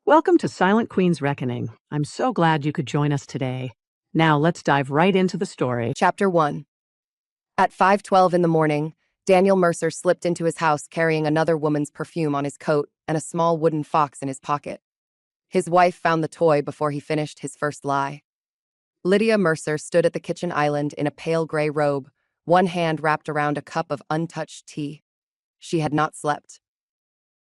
Welcome to Silent Queen's Reckoning. I'm so glad you could join us today. Now let's dive right into the story. Chapter 1. At 5:12 in the morning, Daniel Mercer slipped into his house carrying another woman's perfume on his coat and a small wooden fox in his pocket. His wife found the toy before he finished his first lie. Lydia Mercer stood at the kitchen island in a pale gray robe, one hand wrapped around a cup of untouched tea. She had not slept.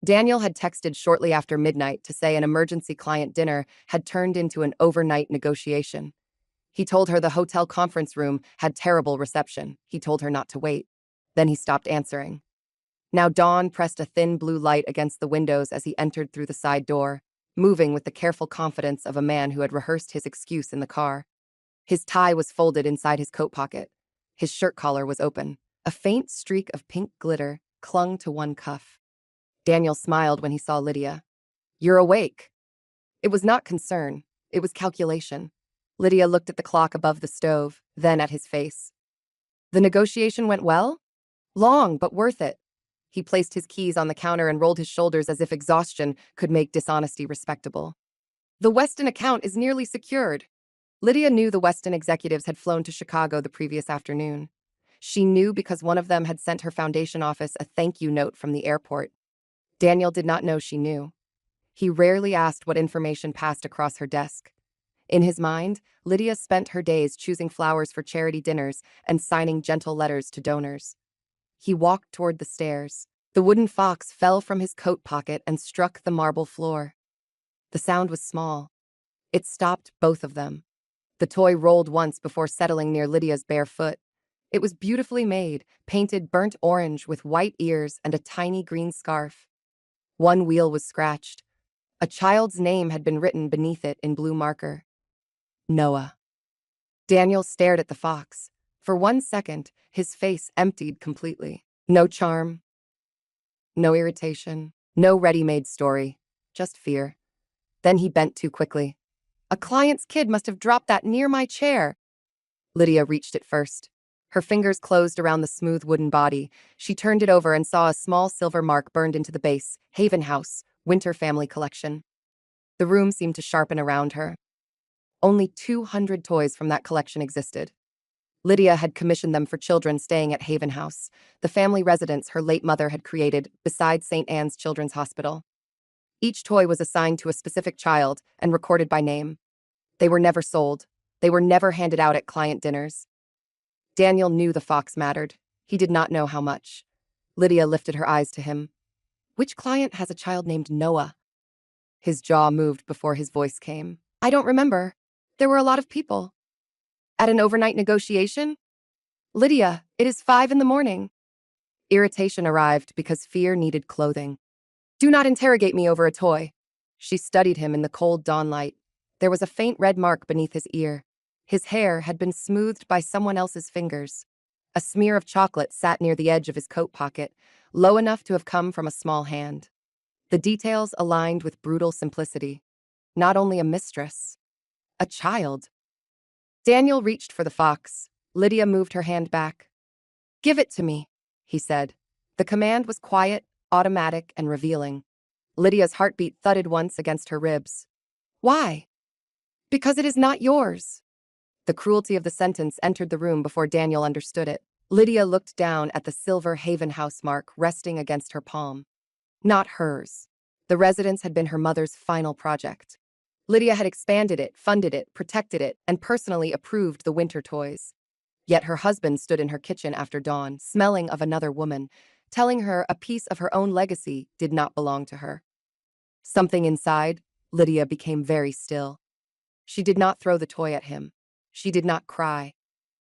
Daniel had texted shortly after midnight to say an emergency client dinner had turned into an overnight negotiation. He told her the hotel conference room had terrible reception. He told her not to wait. Then he stopped answering. Now dawn pressed a thin blue light against the windows as he entered through the side door, moving with the careful confidence of a man who had rehearsed his excuse in the car. His tie was folded inside his coat pocket. His shirt collar was open. A faint streak of pink glitter clung to one cuff. Daniel smiled when he saw Lydia. "You're awake." It was not concern. It was calculation. Lydia looked at the clock above the stove, then at his face. "The negotiation went well?" "Long, but worth it." He placed his keys on the counter and rolled his shoulders as if exhaustion could make dishonesty respectable. "The Weston account is nearly secured." Lydia knew the Weston executives had flown to Chicago the previous afternoon. She knew because one of them had sent her foundation office a thank you note from the airport. Daniel did not know she knew. He rarely asked what information passed across her desk. In his mind, Lydia spent her days choosing flowers for charity dinners and signing gentle letters to donors. He walked toward the stairs. The wooden fox fell from his coat pocket and struck the marble floor. The sound was small. It stopped both of them. The toy rolled once before settling near Lydia's bare foot. It was beautifully made, painted burnt orange with white ears and a tiny green scarf. One wheel was scratched. A child's name had been written beneath it in blue marker. Noah. Daniel stared at the fox. For 1 second, his face emptied completely. No charm, no irritation, no ready-made story, just fear. Then he bent too quickly. "A client's kid must have dropped that near my chair." Lydia reached it first. Her fingers closed around the smooth wooden body. She turned it over and saw a small silver mark burned into the base. Haven House, Winter Family Collection. The room seemed to sharpen around her. Only 200 toys from that collection existed. Lydia had commissioned them for children staying at Haven House, the family residence her late mother had created beside St. Anne's Children's Hospital. Each toy was assigned to a specific child and recorded by name. They were never sold. They were never handed out at client dinners. Daniel knew the fox mattered. He did not know how much. Lydia lifted her eyes to him. "Which client has a child named Noah?" His jaw moved before his voice came. "I don't remember. There were a lot of people." "At an overnight negotiation?" "Lydia, it is 5 in the morning." Irritation arrived because fear needed clothing. "Do not interrogate me over a toy." She studied him in the cold dawn light. There was a faint red mark beneath his ear. His hair had been smoothed by someone else's fingers. A smear of chocolate sat near the edge of his coat pocket, low enough to have come from a small hand. The details aligned with brutal simplicity. Not only a mistress, a child. Daniel reached for the fox. Lydia moved her hand back. "Give it to me," he said. The command was quiet, automatic, and revealing. Lydia's heartbeat thudded once against her ribs. "Why?" "Because it is not yours." The cruelty of the sentence entered the room before Daniel understood it. Lydia looked down at the silver Haven House mark resting against her palm. Not hers. The residence had been her mother's final project. Lydia had expanded it, funded it, protected it, and personally approved the winter toys. Yet her husband stood in her kitchen after dawn, smelling of another woman, telling her a piece of her own legacy did not belong to her. Something inside, Lydia became very still. She did not throw the toy at him. She did not cry.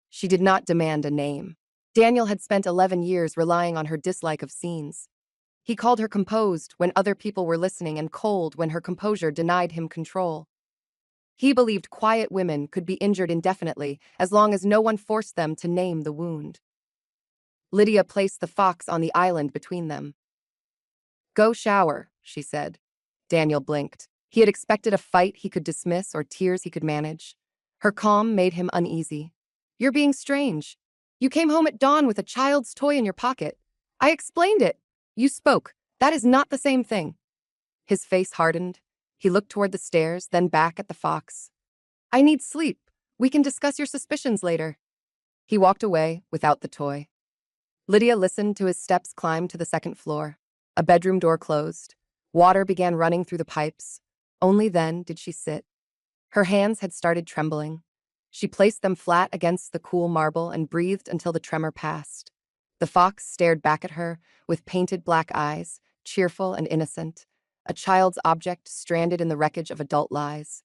She did not demand a name. Daniel had spent 11 years relying on her dislike of scenes. He called her composed when other people were listening and cold when her composure denied him control. He believed quiet women could be injured indefinitely as long as no one forced them to name the wound. Lydia placed the fox on the island between them. "Go shower," she said. Daniel blinked. He had expected a fight he could dismiss or tears he could manage. Her calm made him uneasy. "You're being strange. You came home at dawn with a child's toy in your pocket. I explained it. You spoke. That is not the same thing." His face hardened. He looked toward the stairs, then back at the fox. I need sleep. We can discuss your suspicions later. He walked away without the toy. Lydia listened to his steps climb to the second floor. A bedroom door closed. Water began running through the pipes. Only then did she sit. Her hands had started trembling. She placed them flat against the cool marble and breathed until the tremor passed. The fox stared back at her with painted black eyes, cheerful and innocent, a child's object stranded in the wreckage of adult lies.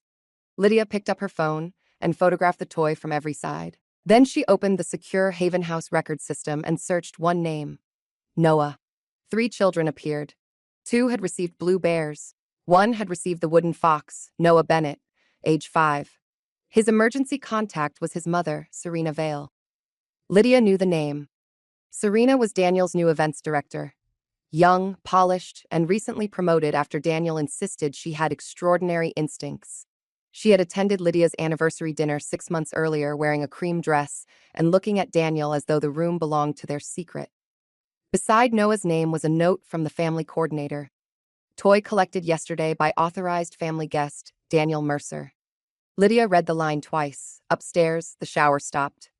Lydia picked up her phone and photographed the toy from every side. Then she opened the secure Haven House record system and searched one name: Noah. 3 children appeared. 2 had received blue bears. 1 had received the wooden fox, Noah Bennett, age 5. His emergency contact was his mother, Serena Vale. Lydia knew the name. Serena was Daniel's new events director. Young, polished, and recently promoted after Daniel insisted she had extraordinary instincts. She had attended Lydia's anniversary dinner 6 months earlier wearing a cream dress and looking at Daniel as though the room belonged to their secret. Beside Noah's name was a note from the family coordinator. Toy collected yesterday by authorized family guest, Daniel Mercer. Lydia read the line twice. Upstairs, the shower stopped.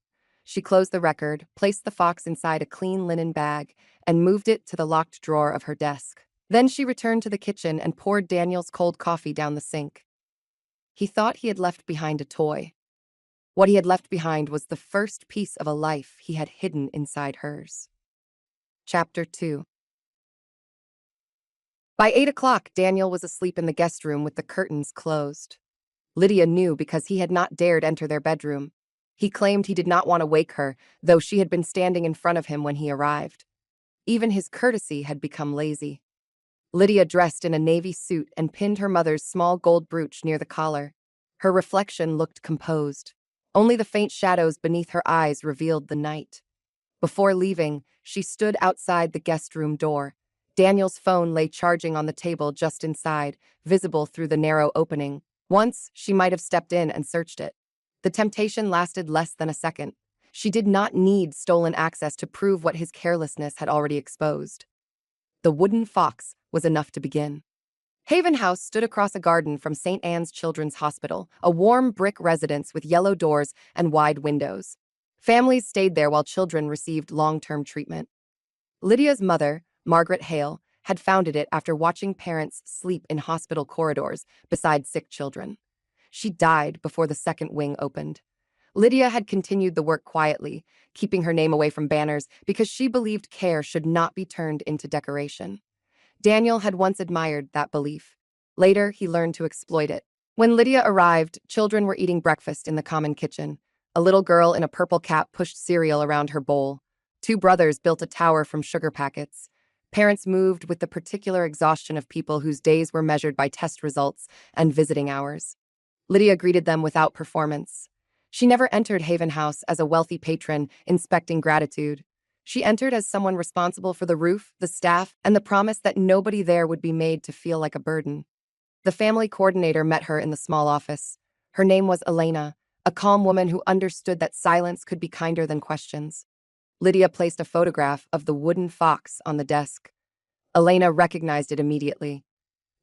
She closed the record, placed the fox inside a clean linen bag, and moved it to the locked drawer of her desk. Then she returned to the kitchen and poured Daniel's cold coffee down the sink. He thought he had left behind a toy. What he had left behind was the first piece of a life he had hidden inside hers. Chapter 2. By 8 o'clock, Daniel was asleep in the guest room with the curtains closed. Lydia knew because he had not dared enter their bedroom. He claimed he did not want to wake her, though she had been standing in front of him when he arrived. Even his courtesy had become lazy. Lydia dressed in a navy suit and pinned her mother's small gold brooch near the collar. Her reflection looked composed. Only the faint shadows beneath her eyes revealed the night. Before leaving, she stood outside the guest room door. Daniel's phone lay charging on the table just inside, visible through the narrow opening. Once, she might have stepped in and searched it. The temptation lasted less than a second. She did not need stolen access to prove what his carelessness had already exposed. The wooden fox was enough to begin. Haven House stood across a garden from St. Anne's Children's Hospital, a warm brick residence with yellow doors and wide windows. Families stayed there while children received long-term treatment. Lydia's mother, Margaret Hale, had founded it after watching parents sleep in hospital corridors beside sick children. She died before the second wing opened. Lydia had continued the work quietly, keeping her name away from banners because she believed care should not be turned into decoration. Daniel had once admired that belief. Later, he learned to exploit it. When Lydia arrived, children were eating breakfast in the common kitchen. A little girl in a purple cap pushed cereal around her bowl. 2 brothers built a tower from sugar packets. Parents moved with the particular exhaustion of people whose days were measured by test results and visiting hours. Lydia greeted them without performance. She never entered Haven House as a wealthy patron inspecting gratitude. She entered as someone responsible for the roof, the staff, and the promise that nobody there would be made to feel like a burden. The family coordinator met her in the small office. Her name was Elena, a calm woman who understood that silence could be kinder than questions. Lydia placed a photograph of the wooden fox on the desk. Elena recognized it immediately.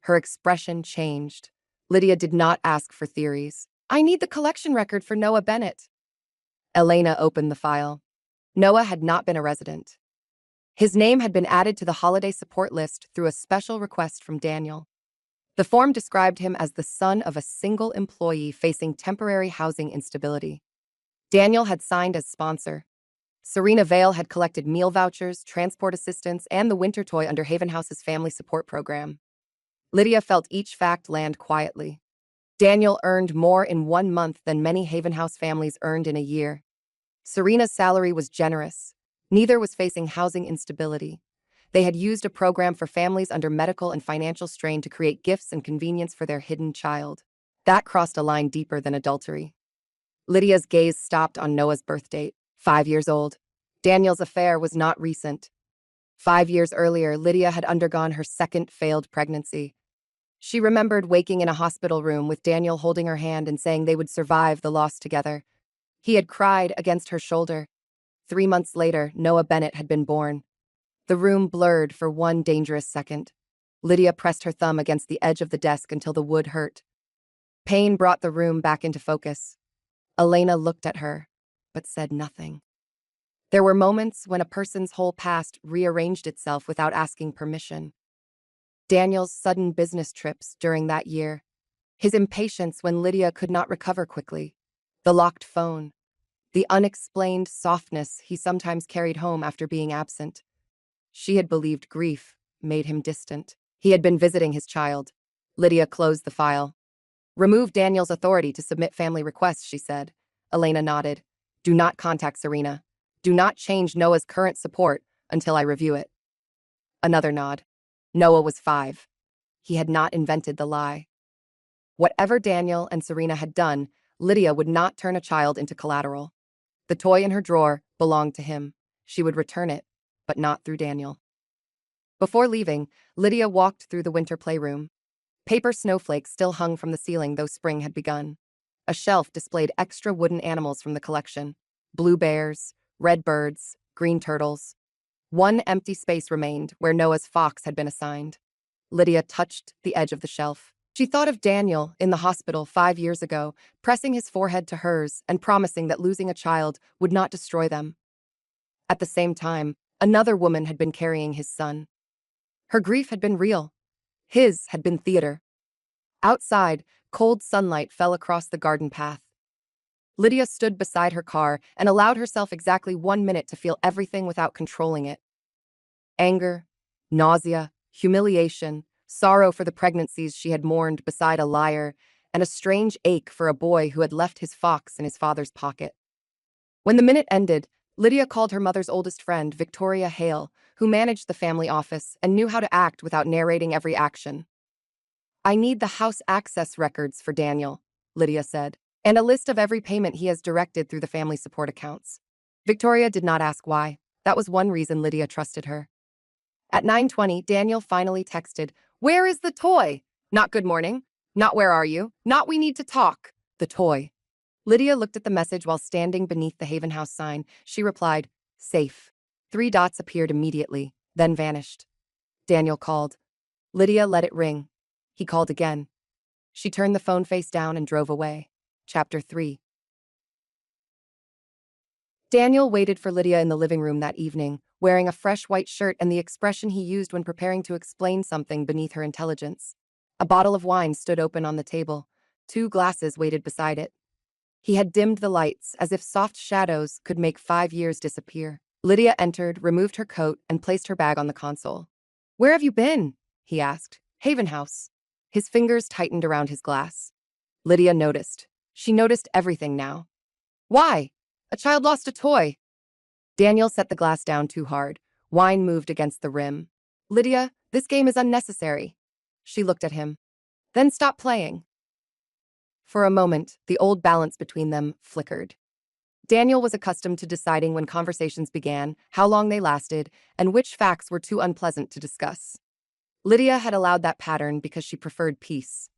Her expression changed. Lydia did not ask for theories. I need the collection record for Noah Bennett. Elena opened the file. Noah had not been a resident. His name had been added to the holiday support list through a special request from Daniel. The form described him as the son of a single employee facing temporary housing instability. Daniel had signed as sponsor. Serena Vale had collected meal vouchers, transport assistance, and the winter toy under Haven House's family support program. Lydia felt each fact land quietly. Daniel earned more in 1 month than many Haven House families earned in a year. Serena's salary was generous. Neither was facing housing instability. They had used a program for families under medical and financial strain to create gifts and convenience for their hidden child. That crossed a line deeper than adultery. Lydia's gaze stopped on Noah's birth date, 5 years old. Daniel's affair was not recent. 5 years earlier, Lydia had undergone her second failed pregnancy. She remembered waking in a hospital room with Daniel holding her hand and saying they would survive the loss together. He had cried against her shoulder. 3 months later, Noah Bennett had been born. The room blurred for one dangerous second. Lydia pressed her thumb against the edge of the desk until the wood hurt. Pain brought the room back into focus. Elena looked at her, but said nothing. There were moments when a person's whole past rearranged itself without asking permission. Daniel's sudden business trips during that year, his impatience when Lydia could not recover quickly, the locked phone, the unexplained softness he sometimes carried home after being absent. She had believed grief made him distant. He had been visiting his child. Lydia closed the file. "Remove Daniel's authority to submit family requests," she said. Elena nodded. "Do not contact Serena. Do not change Noah's current support until I review it." Another nod. Noah was 5. He had not invented the lie. Whatever Daniel and Serena had done, Lydia would not turn a child into collateral. The toy in her drawer belonged to him. She would return it, but not through Daniel. Before leaving, Lydia walked through the winter playroom. Paper snowflakes still hung from the ceiling, though spring had begun. A shelf displayed extra wooden animals from the collection: blue bears, red birds, green turtles. One empty space remained where Noah's fox had been assigned. Lydia touched the edge of the shelf. She thought of Daniel in the hospital 5 years ago, pressing his forehead to hers and promising that losing a child would not destroy them. At the same time, another woman had been carrying his son. Her grief had been real. His had been theater. Outside, cold sunlight fell across the garden path. Lydia stood beside her car and allowed herself exactly 1 minute to feel everything without controlling it. Anger, nausea, humiliation, sorrow for the pregnancies she had mourned beside a liar, and a strange ache for a boy who had left his fox in his father's pocket. When the minute ended, Lydia called her mother's oldest friend, Victoria Hale, who managed the family office and knew how to act without narrating every action. "I need the house access records for Daniel," Lydia said, "and a list of every payment he has directed through the family support accounts." Victoria did not ask why. That was one reason Lydia trusted her. At 9:20, Daniel finally texted, "Where is the toy?" Not "good morning," not "where are you," not "we need to talk." The toy. Lydia looked at the message while standing beneath the Haven House sign. She replied, "Safe." 3 dots appeared immediately, then vanished. Daniel called. Lydia let it ring. He called again. She turned the phone face down and drove away. Chapter 3. Daniel waited for Lydia in the living room that evening, wearing a fresh white shirt and the expression he used when preparing to explain something beneath her intelligence. A bottle of wine stood open on the table. 2 glasses waited beside it. He had dimmed the lights, as if soft shadows could make 5 years disappear. Lydia entered, removed her coat, and placed her bag on the console. "Where have you been?" he asked. "Haven House." His fingers tightened around his glass. Lydia noticed. She noticed everything now. "Why? A child lost a toy." Daniel set the glass down too hard. Wine moved against the rim. "Lydia, this game is unnecessary." She looked at him. "Then stop playing." For a moment, the old balance between them flickered. Daniel was accustomed to deciding when conversations began, how long they lasted, and which facts were too unpleasant to discuss. Lydia had allowed that pattern because she preferred peace.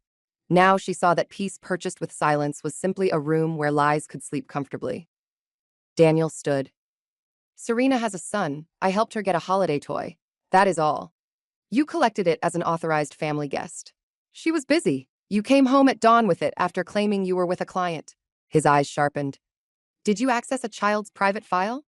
Now she saw that peace purchased with silence was simply a room where lies could sleep comfortably. Daniel stood. "Serena has a son. I helped her get a holiday toy. That is all. You collected it as an authorized family guest. She was busy. You came home at dawn with it after claiming you were with a client." His eyes sharpened. "Did you access a child's private file?"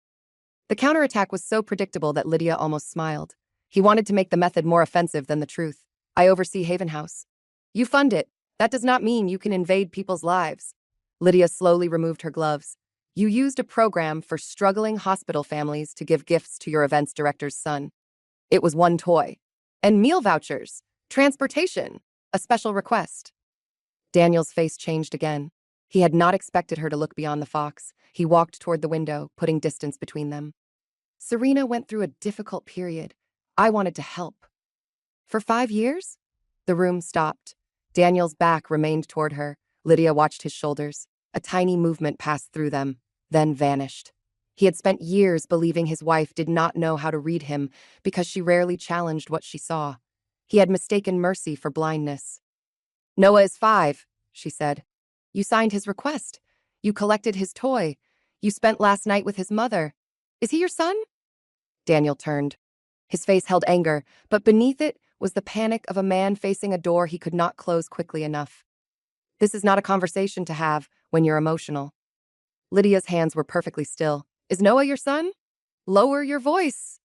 The counterattack was so predictable that Lydia almost smiled. He wanted to make the method more offensive than the truth. "I oversee Haven House." "You fund it. That does not mean you can invade people's lives." Lydia slowly removed her gloves. "You used a program for struggling hospital families to give gifts to your events director's son. It was 1 toy. And meal vouchers, transportation, a special request." Daniel's face changed again. He had not expected her to look beyond the fox. He walked toward the window, putting distance between them. "Serena went through a difficult period. I wanted to help." "For 5 years?" The room stopped. Daniel's back remained toward her. Lydia watched his shoulders. A tiny movement passed through them, then vanished. He had spent years believing his wife did not know how to read him because she rarely challenged what she saw. He had mistaken mercy for blindness. "Noah is 5, she said. "You signed his request. You collected his toy. You spent last night with his mother. Is he your son?" Daniel turned. His face held anger, but beneath it was the panic of a man facing a door he could not close quickly enough. This is not a conversation to have when you're emotional. Lydia's hands were perfectly still. Is Noah your son? Lower your voice.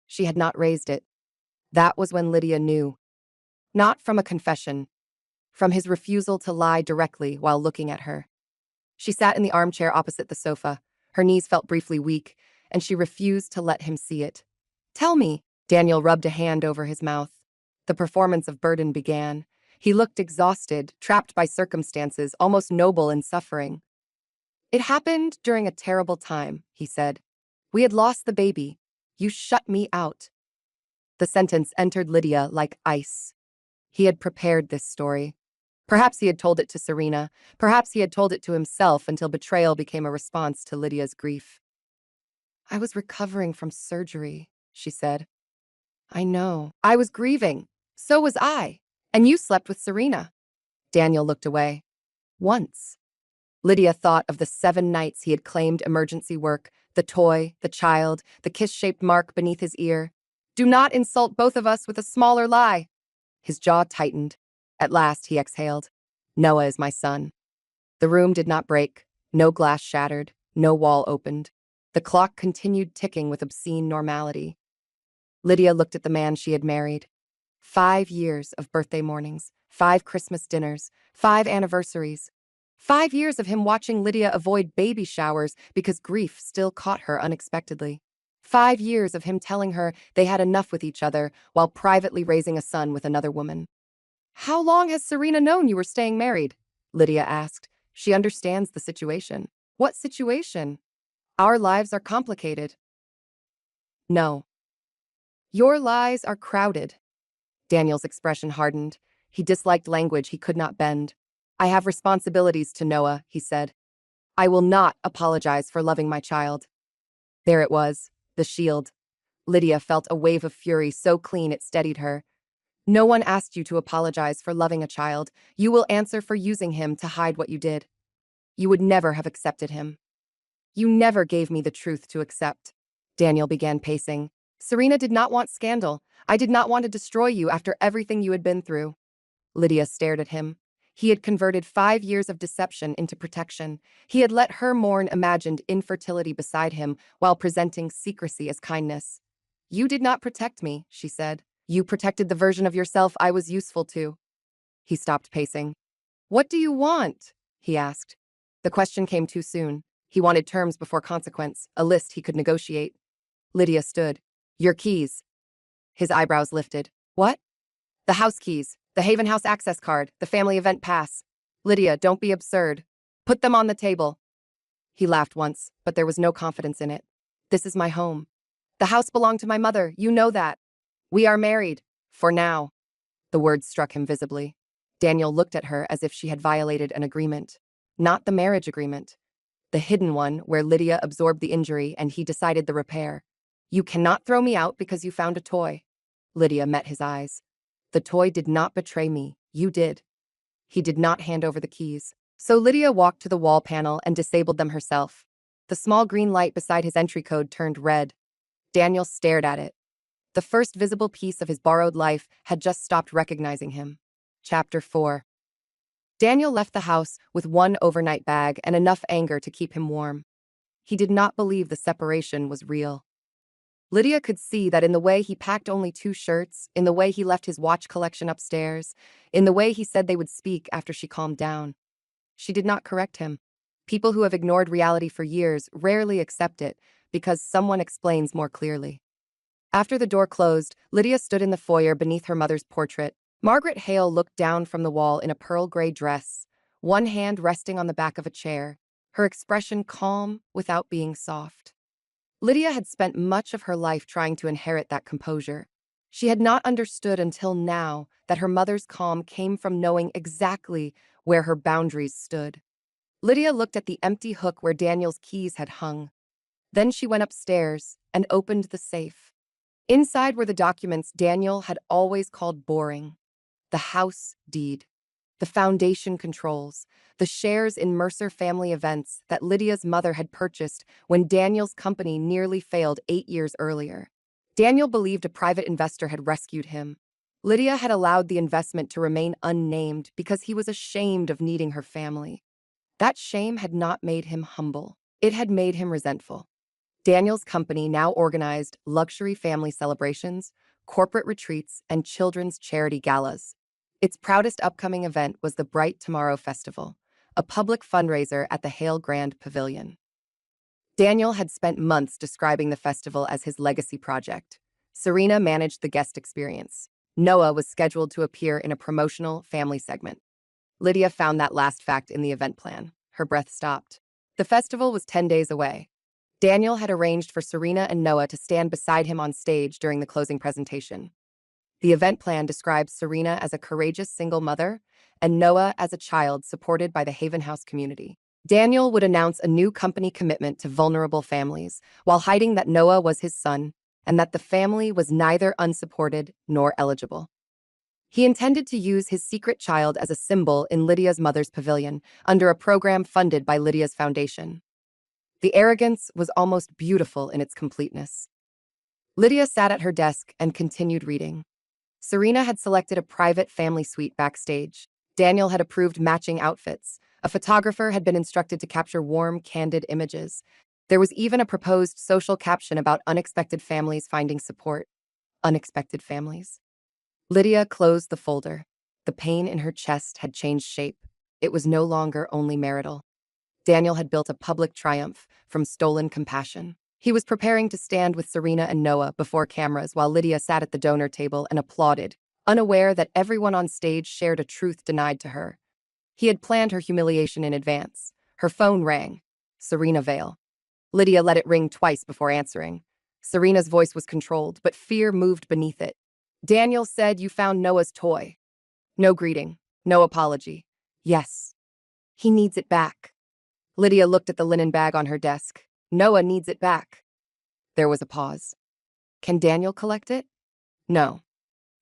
She had not raised it. That was when Lydia knew. Not from a confession, from his refusal to lie directly while looking at her. She sat in the armchair opposite the sofa. Her knees felt briefly weak, and she refused to let him see it. Tell me. Daniel rubbed a hand over his mouth. The performance of burden began. He looked exhausted, trapped by circumstances, almost noble in suffering. It happened during a terrible time, he said. We had lost the baby. You shut me out. The sentence entered Lydia like ice. He had prepared this story. Perhaps he had told it to Serena. Perhaps he had told it to himself until betrayal became a response to Lydia's grief. I was recovering from surgery, she said. I know. I was grieving. So was I. And you slept with Serena. Daniel looked away. Once. Lydia thought of the 7 nights he had claimed emergency work, the toy, the child, the kiss-shaped mark beneath his ear. Do not insult both of us with a smaller lie. His jaw tightened. At last, he exhaled. Noah is my son. The room did not break. No glass shattered. No wall opened. The clock continued ticking with obscene normality. Lydia looked at the man she had married. 5 years of birthday mornings, 5 Christmas dinners, 5 anniversaries. 5 years of him watching Lydia avoid baby showers because grief still caught her unexpectedly. 5 years of him telling her they had enough with each other while privately raising a son with another woman. How long has Serena known you were staying married? Lydia asked. She understands the situation. What situation? Our lives are complicated. No. Your lies are crowded. Daniel's expression hardened. He disliked language he could not bend. I have responsibilities to Noah, he said. I will not apologize for loving my child. There it was, the shield. Lydia felt a wave of fury so clean it steadied her. No one asked you to apologize for loving a child. You will answer for using him to hide what you did. You would never have accepted him. You never gave me the truth to accept. Daniel began pacing. Serena did not want scandal. I did not want to destroy you after everything you had been through. Lydia stared at him. He had converted 5 years of deception into protection. He had let her mourn imagined infertility beside him while presenting secrecy as kindness. You did not protect me, she said. You protected the version of yourself I was useful to. He stopped pacing. What do you want? He asked. The question came too soon. He wanted terms before consequence, a list he could negotiate. Lydia stood. Your keys. His eyebrows lifted. What? The house keys, the Haven House access card, the family event pass. Lydia, don't be absurd. Put them on the table. He laughed once, but there was no confidence in it. This is my home. The house belonged to my mother, you know that. We are married. For now. The words struck him visibly. Daniel looked at her as if she had violated an agreement. Not the marriage agreement. The hidden one where Lydia absorbed the injury and he decided the repair. You cannot throw me out because you found a toy. Lydia met his eyes. The toy did not betray me. You did. He did not hand over the keys. So Lydia walked to the wall panel and disabled them herself. The small green light beside his entry code turned red. Daniel stared at it. The first visible piece of his borrowed life had just stopped recognizing him. Chapter 4. Daniel left the house with 1 overnight bag and enough anger to keep him warm. He did not believe the separation was real. Lydia could see that in the way he packed only 2 shirts, in the way he left his watch collection upstairs, in the way he said they would speak after she calmed down. She did not correct him. People who have ignored reality for years rarely accept it because someone explains more clearly. After the door closed, Lydia stood in the foyer beneath her mother's portrait. Margaret Hale looked down from the wall in a pearl gray dress, one hand resting on the back of a chair, her expression calm without being soft. Lydia had spent much of her life trying to inherit that composure. She had not understood until now that her mother's calm came from knowing exactly where her boundaries stood. Lydia looked at the empty hook where Daniel's keys had hung. Then she went upstairs and opened the safe. Inside were the documents Daniel had always called boring. The house deed, the foundation controls, the shares in Mercer Family Events that Lydia's mother had purchased when Daniel's company nearly failed 8 years earlier. Daniel believed a private investor had rescued him. Lydia had allowed the investment to remain unnamed because he was ashamed of needing her family. That shame had not made him humble. It had made him resentful. Daniel's company now organized luxury family celebrations, corporate retreats, and children's charity galas. Its proudest upcoming event was the Bright Tomorrow Festival, a public fundraiser at the Hale Grand Pavilion. Daniel had spent months describing the festival as his legacy project. Serena managed the guest experience. Noah was scheduled to appear in a promotional family segment. Lydia found that last fact in the event plan. Her breath stopped. The festival was 10 days away. Daniel had arranged for Serena and Noah to stand beside him on stage during the closing presentation. The event plan describes Serena as a courageous single mother and Noah as a child supported by the Haven House community. Daniel would announce a new company commitment to vulnerable families while hiding that Noah was his son and that the family was neither unsupported nor eligible. He intended to use his secret child as a symbol in Lydia's mother's pavilion under a program funded by Lydia's foundation. The arrogance was almost beautiful in its completeness. Lydia sat at her desk and continued reading. Serena had selected a private family suite backstage. Daniel had approved matching outfits. A photographer had been instructed to capture warm, candid images. There was even a proposed social caption about unexpected families finding support. Unexpected families. Lydia closed the folder. The pain in her chest had changed shape. It was no longer only marital. Daniel had built a public triumph from stolen compassion. He was preparing to stand with Serena and Noah before cameras while Lydia sat at the donor table and applauded, unaware that everyone on stage shared a truth denied to her. He had planned her humiliation in advance. Her phone rang. Serena Vale. Lydia let it ring twice before answering. Serena's voice was controlled, but fear moved beneath it. Daniel said you found Noah's toy. No greeting, no apology. Yes. He needs it back. Lydia looked at the linen bag on her desk. Noah needs it back. There was a pause. Can Daniel collect it? No.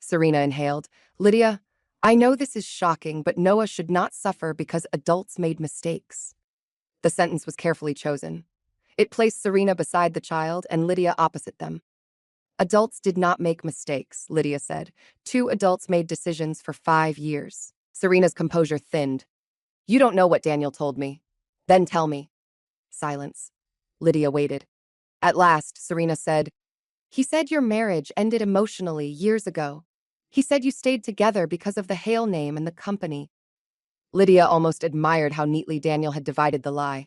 Serena inhaled. Lydia, I know this is shocking, but Noah should not suffer because adults made mistakes. The sentence was carefully chosen. It placed Serena beside the child and Lydia opposite them. Adults did not make mistakes, Lydia said. 2 adults made decisions for 5 years. Serena's composure thinned. You don't know what Daniel told me. Then tell me. Silence. Lydia waited. At last, Serena said, he said your marriage ended emotionally years ago. He said you stayed together because of the Hale name and the company. Lydia almost admired how neatly Daniel had divided the lie.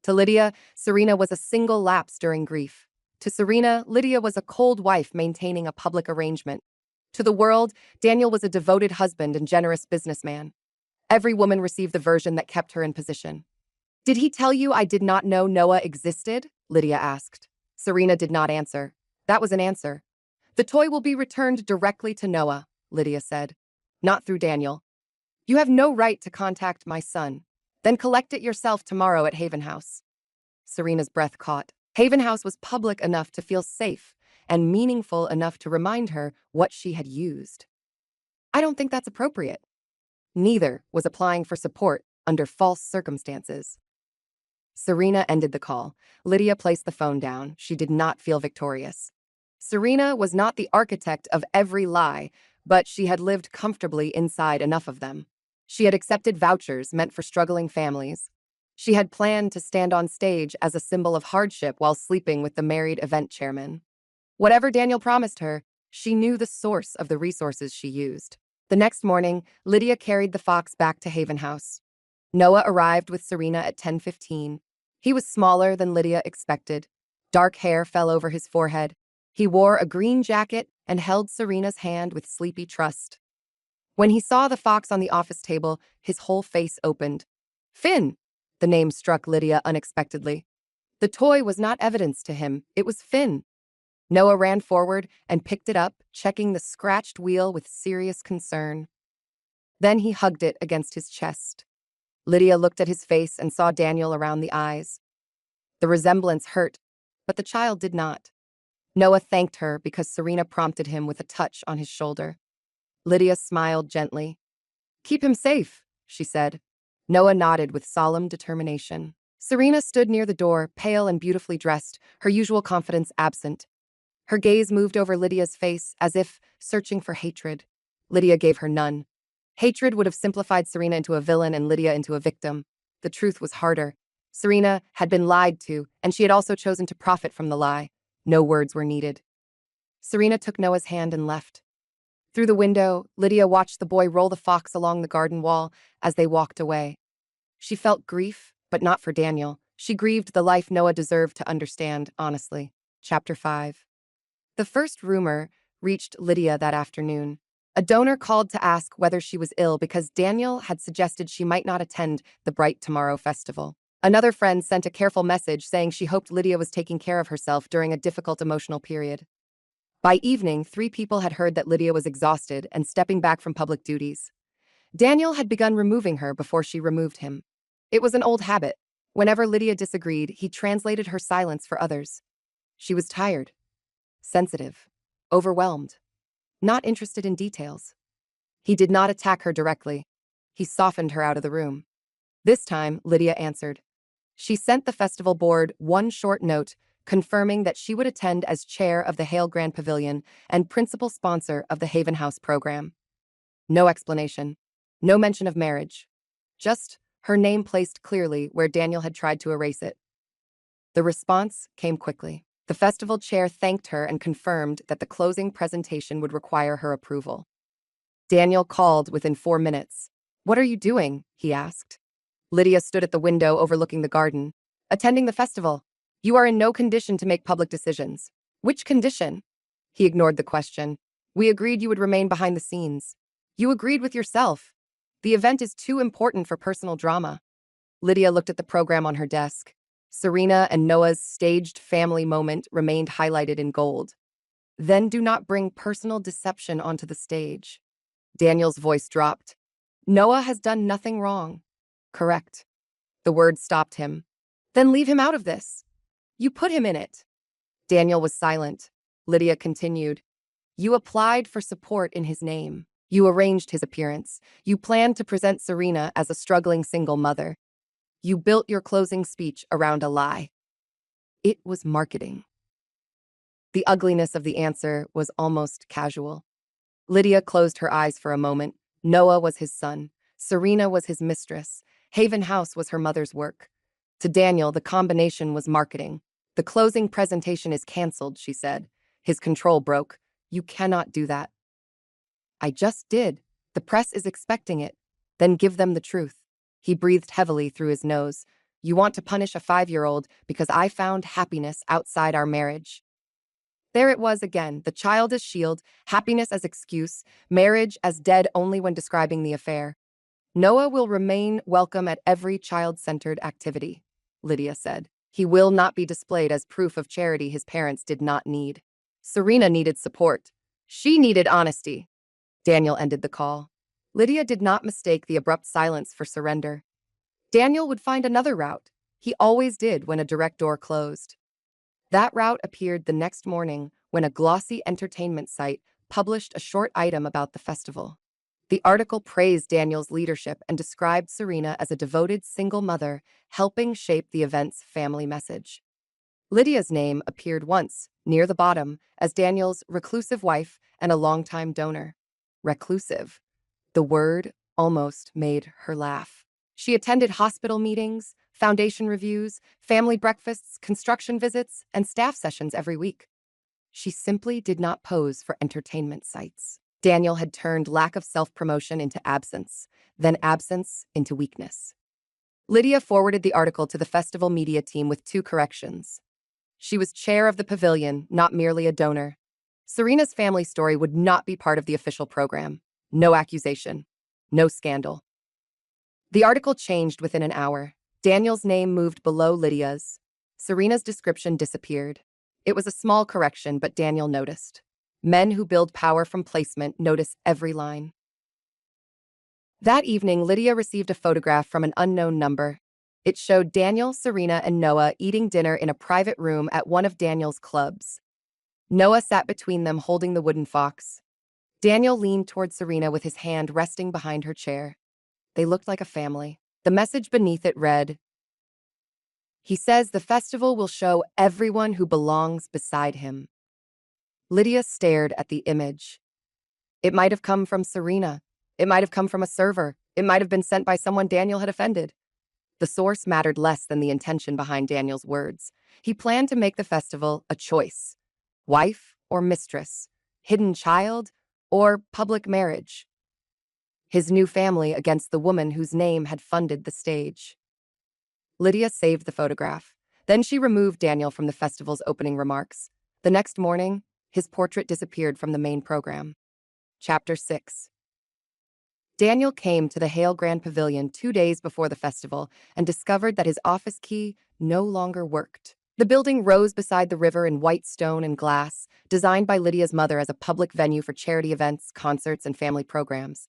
To Lydia, Serena was a single lapse during grief. To Serena, Lydia was a cold wife maintaining a public arrangement. To the world, Daniel was a devoted husband and generous businessman. Every woman received the version that kept her in position. Did he tell you I did not know Noah existed? Lydia asked. Serena did not answer. That was an answer. The toy will be returned directly to Noah, Lydia said. Not through Daniel. You have no right to contact my son. Then collect it yourself tomorrow at Haven House. Serena's breath caught. Haven House was public enough to feel safe and meaningful enough to remind her what she had used. I don't think that's appropriate. Neither was applying for support under false circumstances. Serena ended the call. Lydia placed the phone down. She did not feel victorious. Serena was not the architect of every lie, but she had lived comfortably inside enough of them. She had accepted vouchers meant for struggling families. She had planned to stand on stage as a symbol of hardship while sleeping with the married event chairman. Whatever Daniel promised her, she knew the source of the resources she used. The next morning, Lydia carried the fox back to Haven House. Noah arrived with Serena at 10:15. He was smaller than Lydia expected. Dark hair fell over his forehead. He wore a green jacket and held Serena's hand with sleepy trust. When he saw the fox on the office table, his whole face opened. Finn! The name struck Lydia unexpectedly. The toy was not evidence to him. It was Finn. Noah ran forward and picked it up, checking the scratched wheel with serious concern. Then he hugged it against his chest. Lydia looked at his face and saw Daniel around the eyes. The resemblance hurt, but the child did not. Noah thanked her because Serena prompted him with a touch on his shoulder. Lydia smiled gently. Keep him safe, she said. Noah nodded with solemn determination. Serena stood near the door, pale and beautifully dressed, her usual confidence absent. Her gaze moved over Lydia's face as if searching for hatred. Lydia gave her none. Hatred would have simplified Serena into a villain and Lydia into a victim. The truth was harder. Serena had been lied to, and she had also chosen to profit from the lie. No words were needed. Serena took Noah's hand and left. Through the window, Lydia watched the boy roll the fox along the garden wall as they walked away. She felt grief, but not for Daniel. She grieved the life Noah deserved to understand, honestly. Chapter 5. The first rumor reached Lydia that afternoon. A donor called to ask whether she was ill because Daniel had suggested she might not attend the Bright Tomorrow festival. Another friend sent a careful message saying she hoped Lydia was taking care of herself during a difficult emotional period. By evening, 3 people had heard that Lydia was exhausted and stepping back from public duties. Daniel had begun removing her before she removed him. It was an old habit. Whenever Lydia disagreed, he translated her silence for others. She was tired, sensitive, overwhelmed, not interested in details. He did not attack her directly. He softened her out of the room. This time, Lydia answered. She sent the festival board one short note confirming that she would attend as chair of the Hale Grand Pavilion and principal sponsor of the Haven House program. No explanation. No mention of marriage. Just her name placed clearly where Daniel had tried to erase it. The response came quickly. The festival chair thanked her and confirmed that the closing presentation would require her approval. Daniel called within 4 minutes. "What are you doing?" he asked. Lydia stood at the window overlooking the garden. "Attending the festival. You are in no condition to make public decisions." "Which condition?" He ignored the question. "We agreed you would remain behind the scenes." "You agreed with yourself. The event is too important for personal drama." Lydia looked at the program on her desk. Serena and Noah's staged family moment remained highlighted in gold. "Then do not bring personal deception onto the stage." Daniel's voice dropped. "Noah has done nothing wrong." "Correct." The word stopped him. "Then leave him out of this. You put him in it." Daniel was silent. Lydia continued. "You applied for support in his name. You arranged his appearance. You planned to present Serena as a struggling single mother. You built your closing speech around a lie. It was marketing." The ugliness of the answer was almost casual. Lydia closed her eyes for a moment. Noah was his son. Serena was his mistress. Haven House was her mother's work. To Daniel, the combination was marketing. "The closing presentation is canceled," she said. His control broke. "You cannot do that." "I just did. The press is expecting it. Then give them the truth." He breathed heavily through his nose. "You want to punish a 5-year-old because I found happiness outside our marriage." There it was again, the child as shield, happiness as excuse, marriage as dead only when describing the affair. "Noah will remain welcome at every child-centered activity," Lydia said. "He will not be displayed as proof of charity his parents did not need." Serena needed support. She needed honesty. Daniel ended the call. Lydia did not mistake the abrupt silence for surrender. Daniel would find another route. He always did when a direct door closed. That route appeared the next morning when a glossy entertainment site published a short item about the festival. The article praised Daniel's leadership and described Serena as a devoted single mother, helping shape the event's family message. Lydia's name appeared once, near the bottom, as Daniel's reclusive wife and a longtime donor. Reclusive. The word almost made her laugh. She attended hospital meetings, foundation reviews, family breakfasts, construction visits, and staff sessions every week. She simply did not pose for entertainment sites. Daniel had turned lack of self-promotion into absence, then absence into weakness. Lydia forwarded the article to the festival media team with 2 corrections. She was chair of the pavilion, not merely a donor. Serena's family story would not be part of the official program. No accusation. No scandal. The article changed within an hour. Daniel's name moved below Lydia's. Serena's description disappeared. It was a small correction, but Daniel noticed. Men who build power from placement notice every line. That evening, Lydia received a photograph from an unknown number. It showed Daniel, Serena, and Noah eating dinner in a private room at one of Daniel's clubs. Noah sat between them holding the wooden fox. Daniel leaned toward Serena with his hand resting behind her chair. They looked like a family. The message beneath it read, "He says the festival will show everyone who belongs beside him." Lydia stared at the image. It might have come from Serena. It might have come from a server. It might have been sent by someone Daniel had offended. The source mattered less than the intention behind Daniel's words. He planned to make the festival a choice: wife or mistress, hidden child or public marriage. His new family against the woman whose name had funded the stage. Lydia saved the photograph. Then she removed Daniel from the festival's opening remarks. The next morning, his portrait disappeared from the main program. Chapter 6. Daniel came to the Hale Grand Pavilion 2 days before the festival and discovered that his office key no longer worked. The building rose beside the river in white stone and glass, designed by Lydia's mother as a public venue for charity events, concerts, and family programs.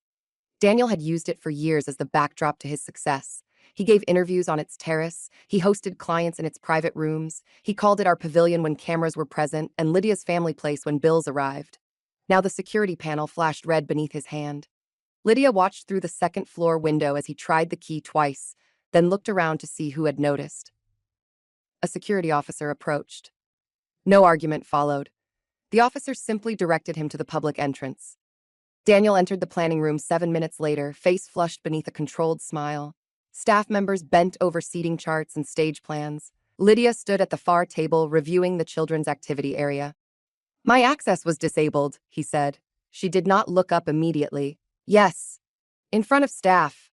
Daniel had used it for years as the backdrop to his success. He gave interviews on its terrace, he hosted clients in its private rooms, he called it our pavilion when cameras were present, and Lydia's family place when bills arrived. Now the security panel flashed red beneath his hand. Lydia watched through the second-floor window as he tried the key twice, then looked around to see who had noticed. A security officer approached. No argument followed. The officer simply directed him to the public entrance. Daniel entered the planning room 7 minutes later, face flushed beneath a controlled smile. Staff members bent over seating charts and stage plans. Lydia stood at the far table, reviewing the children's activity area. "My access was disabled," he said. She did not look up immediately. "Yes. In front of staff."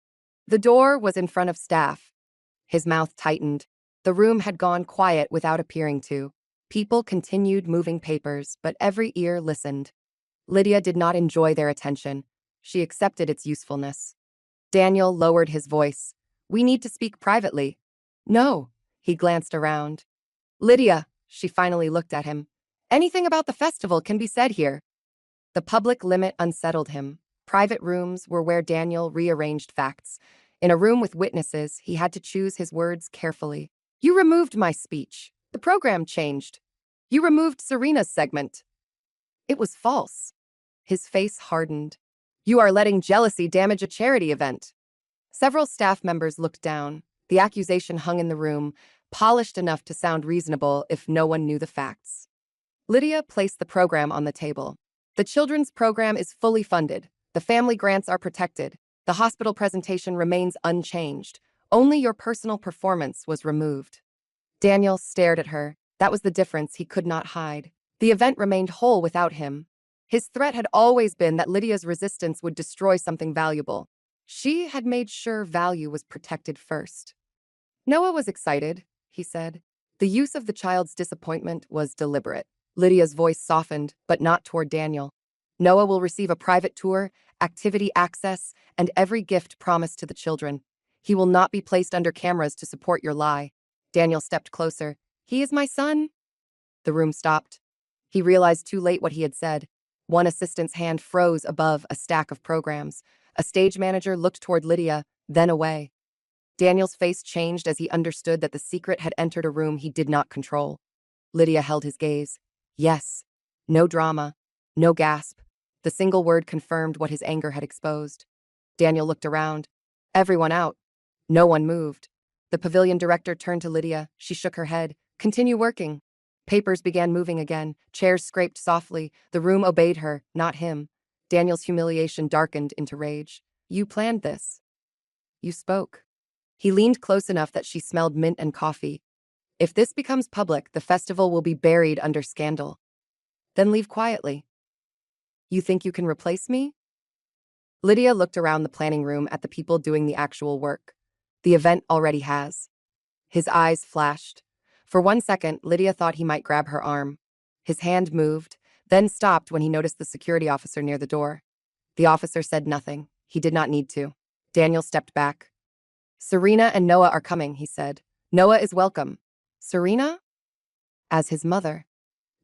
The door was in front of staff. His mouth tightened. The room had gone quiet without appearing to. People continued moving papers, but every ear listened. Lydia did not enjoy their attention. She accepted its usefulness. Daniel lowered his voice. "We need to speak privately." "No." He glanced around. "Lydia," she finally looked at him. "Anything about the festival can be said here." The public limit unsettled him. Private rooms were where Daniel rearranged facts. In a room with witnesses, he had to choose his words carefully. "You removed my speech. The program changed. You removed Serena's segment." It was false. His face hardened. "You are letting jealousy damage a charity event." Several staff members looked down. The accusation hung in the room, polished enough to sound reasonable if no one knew the facts. Lydia placed the program on the table. "The children's program is fully funded. The family grants are protected. The hospital presentation remains unchanged. Only your personal performance was removed." Daniel stared at her. That was the difference he could not hide. The event remained whole without him. His threat had always been that Lydia's resistance would destroy something valuable. She had made sure value was protected first. Noah was excited, he said. The use of the child's disappointment was deliberate. Lydia's voice softened, but not toward Daniel. "Noah will receive a private tour, activity access, and every gift promised to the children. He will not be placed under cameras to support your lie." Daniel stepped closer. "He is my son." The room stopped. He realized too late what he had said. One assistant's hand froze above a stack of programs. A stage manager looked toward Lydia, then away. Daniel's face changed as he understood that the secret had entered a room he did not control. Lydia held his gaze. Yes. No drama. No gasp. The single word confirmed what his anger had exposed. Daniel looked around. Everyone out. No one moved. The pavilion director turned to Lydia. She shook her head. "Continue working." Papers began moving again. Chairs scraped softly. The room obeyed her, not him. Daniel's humiliation darkened into rage. "You planned this. You spoke." He leaned close enough that she smelled mint and coffee. "If this becomes public, the festival will be buried under scandal. Then leave quietly." "You think you can replace me?" Lydia looked around the planning room at the people doing the actual work. "The event already has." His eyes flashed. For 1 second, Lydia thought he might grab her arm. His hand moved, then stopped when he noticed the security officer near the door. The officer said nothing. He did not need to. Daniel stepped back. "Serena and Noah are coming," he said. "Noah is welcome." "Serena?" As his mother.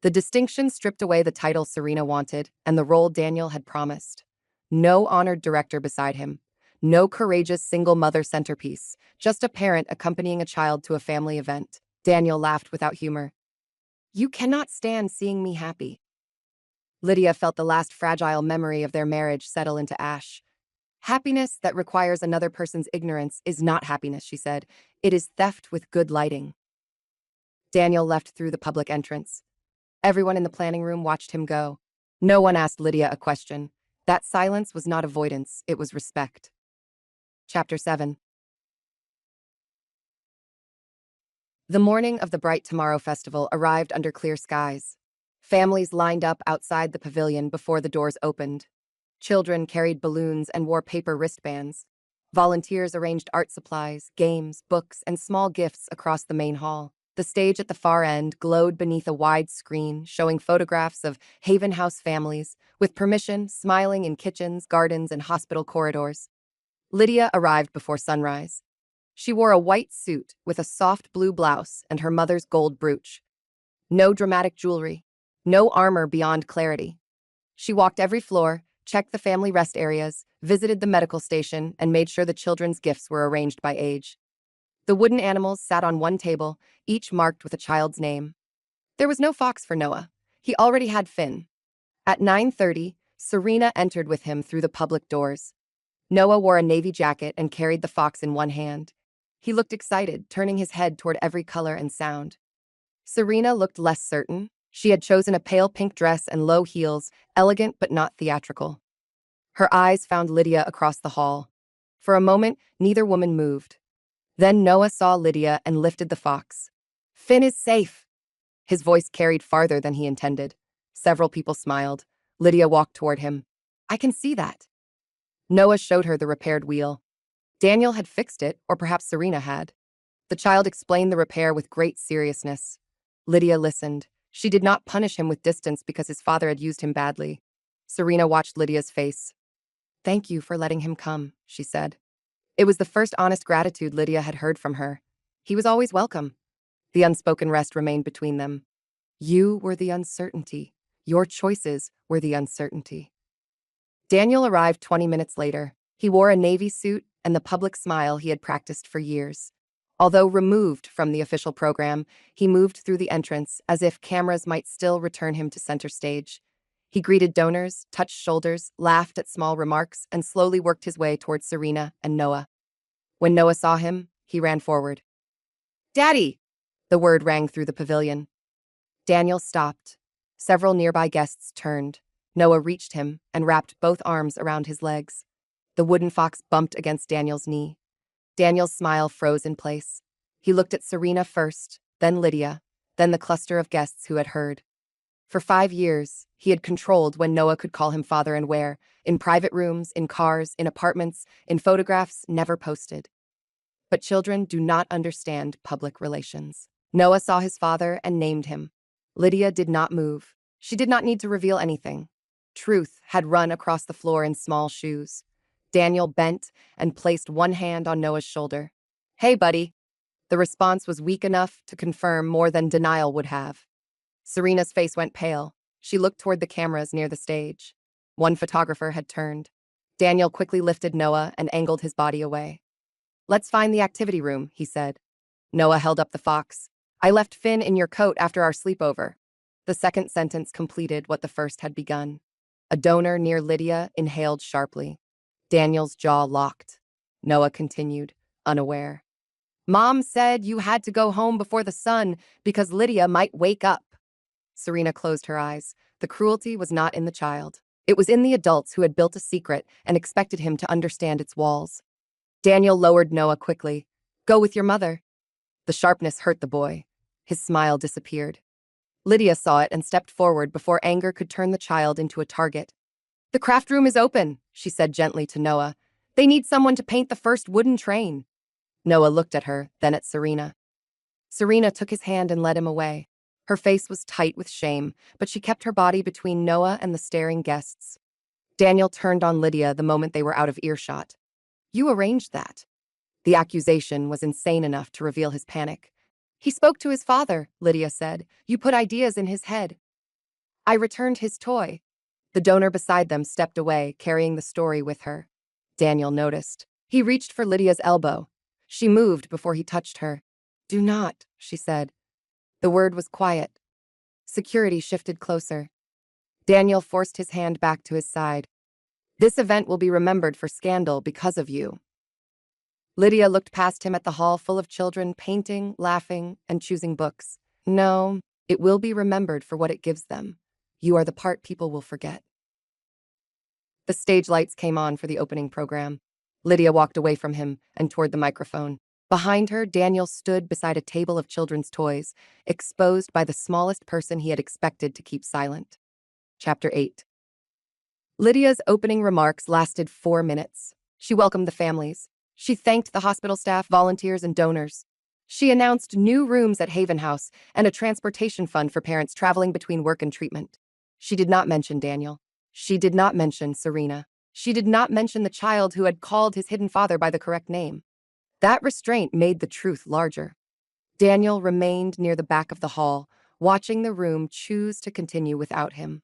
The distinction stripped away the title Serena wanted and the role Daniel had promised. No honored director beside him. No courageous single mother centerpiece. Just a parent accompanying a child to a family event. Daniel laughed without humor. "You cannot stand seeing me happy." Lydia felt the last fragile memory of their marriage settle into ash. "Happiness that requires another person's ignorance is not happiness," she said. "It is theft with good lighting." Daniel left through the public entrance. Everyone in the planning room watched him go. No one asked Lydia a question. That silence was not avoidance, it was respect. Chapter 7. The morning of the Bright Tomorrow Festival arrived under clear skies. Families lined up outside the pavilion before the doors opened. Children carried balloons and wore paper wristbands. Volunteers arranged art supplies, games, books, and small gifts across the main hall. The stage at the far end glowed beneath a wide screen showing photographs of Haven House families, with permission, smiling in kitchens, gardens, and hospital corridors. Lydia arrived before sunrise. She wore a white suit with a soft blue blouse and her mother's gold brooch. No dramatic jewelry, no armor beyond clarity. She walked every floor, checked the family rest areas, visited the medical station, and made sure the children's gifts were arranged by age. The wooden animals sat on one table, each marked with a child's name. There was no fox for Noah. He already had Finn. At 9:30, Serena entered with him through the public doors. Noah wore a navy jacket and carried the fox in one hand. He looked excited, turning his head toward every color and sound. Serena looked less certain. She had chosen a pale pink dress and low heels, elegant but not theatrical. Her eyes found Lydia across the hall. For a moment, neither woman moved. Then Noah saw Lydia and lifted the fox. "Finn is safe." His voice carried farther than he intended. Several people smiled. Lydia walked toward him. "I can see that." Noah showed her the repaired wheel. Daniel had fixed it, or perhaps Serena had. The child explained the repair with great seriousness. Lydia listened. She did not punish him with distance because his father had used him badly. Serena watched Lydia's face. "Thank you for letting him come," she said. It was the first honest gratitude Lydia had heard from her. He was always welcome. The unspoken rest remained between them. You were the uncertainty. Your choices were the uncertainty. Daniel arrived 20 minutes later. He wore a navy suit and the public smile he had practiced for years. Although removed from the official program, he moved through the entrance as if cameras might still return him to center stage. He greeted donors, touched shoulders, laughed at small remarks, and slowly worked his way towards Serena and Noah. When Noah saw him, he ran forward. "Daddy!" The word rang through the pavilion. Daniel stopped. Several nearby guests turned. Noah reached him and wrapped both arms around his legs. The wooden fox bumped against Daniel's knee. Daniel's smile froze in place. He looked at Serena first, then Lydia, then the cluster of guests who had heard. For 5 years, he had controlled when Noah could call him father and where, in private rooms, in cars, in apartments, in photographs never posted. But children do not understand public relations. Noah saw his father and named him. Lydia did not move. She did not need to reveal anything. Truth had run across the floor in small shoes. Daniel bent and placed one hand on Noah's shoulder. "Hey, buddy." The response was weak enough to confirm more than denial would have. Serena's face went pale. She looked toward the cameras near the stage. One photographer had turned. Daniel quickly lifted Noah and angled his body away. "Let's find the activity room," he said. Noah held up the fox. "I left Finn in your coat after our sleepover." The second sentence completed what the first had begun. A donor near Lydia inhaled sharply. Daniel's jaw locked. Noah continued, unaware. "Mom said you had to go home before the sun because Lydia might wake up." Serena closed her eyes. The cruelty was not in the child. It was in the adults who had built a secret and expected him to understand its walls. Daniel lowered Noah quickly. "Go with your mother." The sharpness hurt the boy. His smile disappeared. Lydia saw it and stepped forward before anger could turn the child into a target. "The craft room is open," she said gently to Noah. "They need someone to paint the first wooden train." Noah looked at her, then at Serena. Serena took his hand and led him away. Her face was tight with shame, but she kept her body between Noah and the staring guests. Daniel turned on Lydia the moment they were out of earshot. "You arranged that." The accusation was insane enough to reveal his panic. "He spoke to his father," Lydia said. "You put ideas in his head." "I returned his toy." The donor beside them stepped away, carrying the story with her. Daniel noticed. He reached for Lydia's elbow. She moved before he touched her. "Do not," she said. The word was quiet. Security shifted closer. Daniel forced his hand back to his side. "This event will be remembered for scandal because of you." Lydia looked past him at the hall full of children painting, laughing, and choosing books. "No, it will be remembered for what it gives them. You are the part people will forget." The stage lights came on for the opening program. Lydia walked away from him and toward the microphone. Behind her, Daniel stood beside a table of children's toys, exposed by the smallest person he had expected to keep silent. Chapter 8. Lydia's opening remarks lasted 4 minutes. She welcomed the families. She thanked the hospital staff, volunteers, and donors. She announced new rooms at Haven House and a transportation fund for parents traveling between work and treatment. She did not mention Daniel. She did not mention Serena. She did not mention the child who had called his hidden father by the correct name. That restraint made the truth larger. Daniel remained near the back of the hall, watching the room choose to continue without him.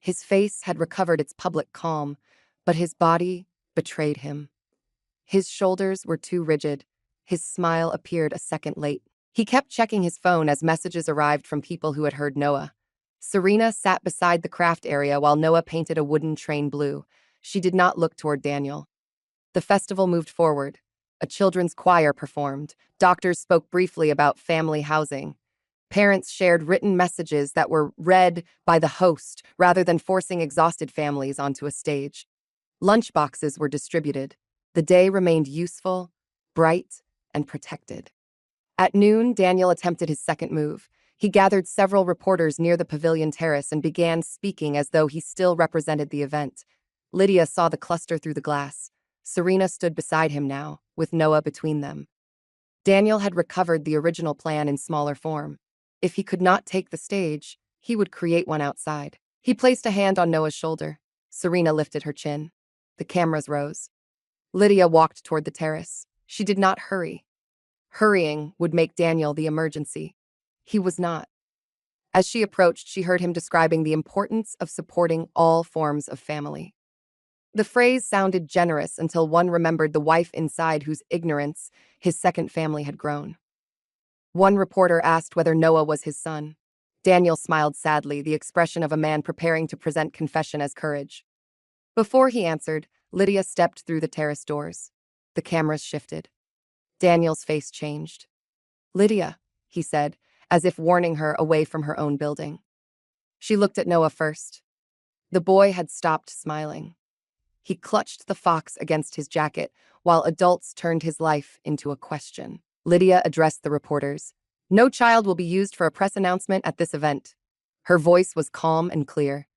His face had recovered its public calm, but his body betrayed him. His shoulders were too rigid. His smile appeared a second late. He kept checking his phone as messages arrived from people who had heard Noah. Serena sat beside the craft area while Noah painted a wooden train blue. She did not look toward Daniel. The festival moved forward. A children's choir performed. Doctors spoke briefly about family housing. Parents shared written messages that were read by the host rather than forcing exhausted families onto a stage. Lunchboxes were distributed. The day remained useful, bright, and protected. At noon, Daniel attempted his second move. He gathered several reporters near the pavilion terrace and began speaking as though he still represented the event. Lydia saw the cluster through the glass. Serena stood beside him now, with Noah between them. Daniel had recovered the original plan in smaller form. If he could not take the stage, he would create one outside. He placed a hand on Noah's shoulder. Serena lifted her chin. The cameras rose. Lydia walked toward the terrace. She did not hurry. Hurrying would make Daniel the emergency. He was not. As she approached, she heard him describing the importance of supporting all forms of family. The phrase sounded generous until one remembered the wife inside whose ignorance his second family had grown. One reporter asked whether Noah was his son. Daniel smiled sadly, the expression of a man preparing to present confession as courage. Before he answered, Lydia stepped through the terrace doors. The cameras shifted. Daniel's face changed. "Lydia," he said, as if warning her away from her own building. She looked at Noah first. The boy had stopped smiling. He clutched the fox against his jacket, while adults turned his life into a question. Lydia addressed the reporters. "No child will be used for a press announcement at this event." Her voice was calm and clear.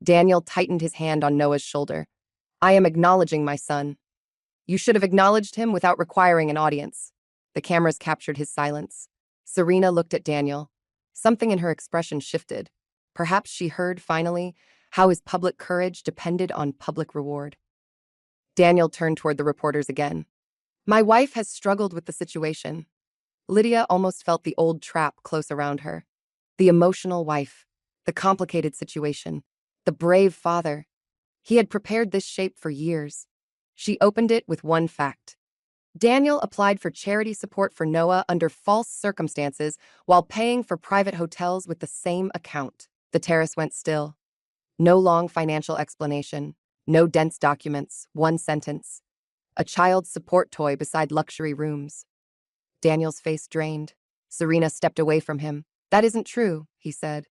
Daniel tightened his hand on Noah's shoulder. "I am acknowledging my son. You should have acknowledged him without requiring an audience." The cameras captured his silence. Serena looked at Daniel. Something in her expression shifted. Perhaps she heard, finally, how his public courage depended on public reward. Daniel turned toward the reporters again. "My wife has struggled with the situation." Lydia almost felt the old trap close around her. The emotional wife, the complicated situation, the brave father. He had prepared this shape for years. She opened it with one fact. Daniel applied for charity support for Noah under false circumstances while paying for private hotels with the same account. The terrace went still. No long financial explanation. No dense documents. One sentence. A child's support toy beside luxury rooms. Daniel's face drained. Serena stepped away from him. "That isn't true," he said.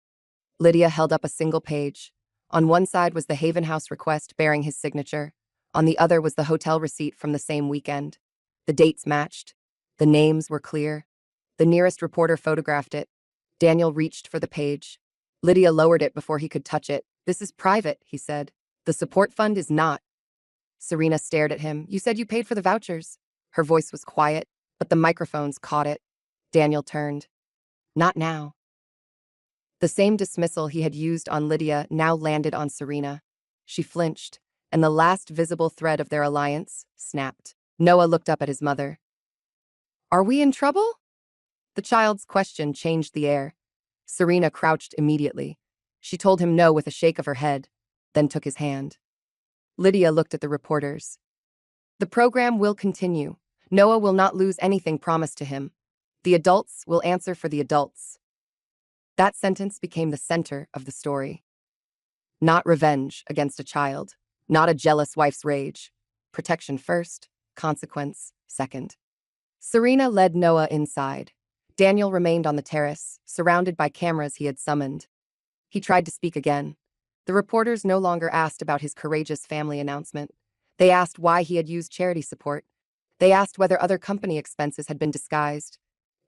Lydia held up a single page. On one side was the Haven House request bearing his signature. On the other was the hotel receipt from the same weekend. The dates matched. The names were clear. The nearest reporter photographed it. Daniel reached for the page. Lydia lowered it before he could touch it. "This is private," he said. "The support fund is not." Serena stared at him. "You said you paid for the vouchers." Her voice was quiet, but the microphones caught it. Daniel turned. "Not now." The same dismissal he had used on Lydia now landed on Serena. She flinched, and the last visible thread of their alliance snapped. Noah looked up at his mother. "Are we in trouble?" The child's question changed the air. Serena crouched immediately. She told him no with a shake of her head, then took his hand. Lydia looked at the reporters. "The program will continue. Noah will not lose anything promised to him. The adults will answer for the adults." That sentence became the center of the story. Not revenge against a child, not a jealous wife's rage. Protection first, consequence second. Serena led Noah inside. Daniel remained on the terrace, surrounded by cameras he had summoned. He tried to speak again. The reporters no longer asked about his courageous family announcement. They asked why he had used charity support. They asked whether other company expenses had been disguised.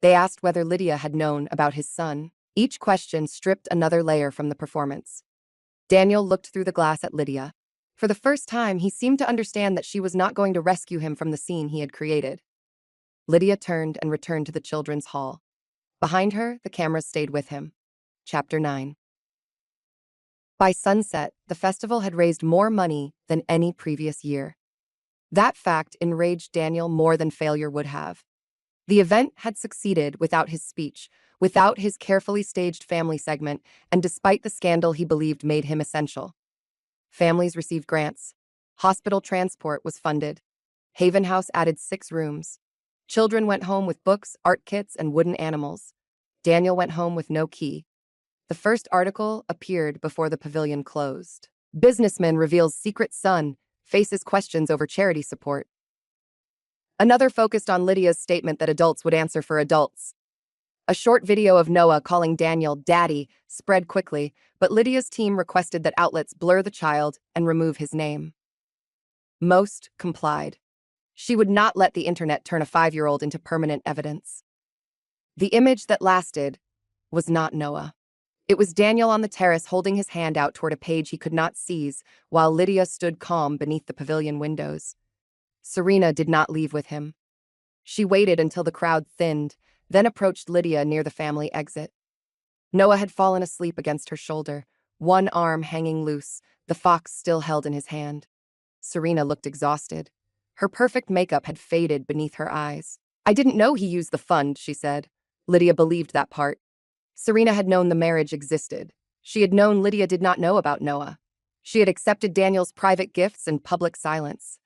They asked whether Lydia had known about his son. Each question stripped another layer from the performance. Daniel looked through the glass at Lydia. For the first time, he seemed to understand that she was not going to rescue him from the scene he had created. Lydia turned and returned to the children's hall. Behind her, the cameras stayed with him. Chapter 9. By sunset, the festival had raised more money than any previous year. That fact enraged Daniel more than failure would have. The event had succeeded without his speech, without his carefully staged family segment, and despite the scandal he believed made him essential. Families received grants. Hospital transport was funded. Haven House added 6 rooms. Children went home with books, art kits, and wooden animals. Daniel went home with no key. The first article appeared before the pavilion closed. Businessman reveals secret son, faces questions over charity support. Another focused on Lydia's statement that adults would answer for adults. A short video of Noah calling Daniel Daddy spread quickly, but Lydia's team requested that outlets blur the child and remove his name. Most complied. She would not let the internet turn a 5-year-old into permanent evidence. The image that lasted was not Noah. It was Daniel on the terrace holding his hand out toward a page he could not seize, while Lydia stood calm beneath the pavilion windows. Serena did not leave with him. She waited until the crowd thinned, then approached Lydia near the family exit. Noah had fallen asleep against her shoulder, one arm hanging loose, the fox still held in his hand. Serena looked exhausted. Her perfect makeup had faded beneath her eyes. "I didn't know he used the fund," she said. Lydia believed that part. Serena had known the marriage existed. She had known Lydia did not know about Noah. She had accepted Daniel's private gifts and public silence.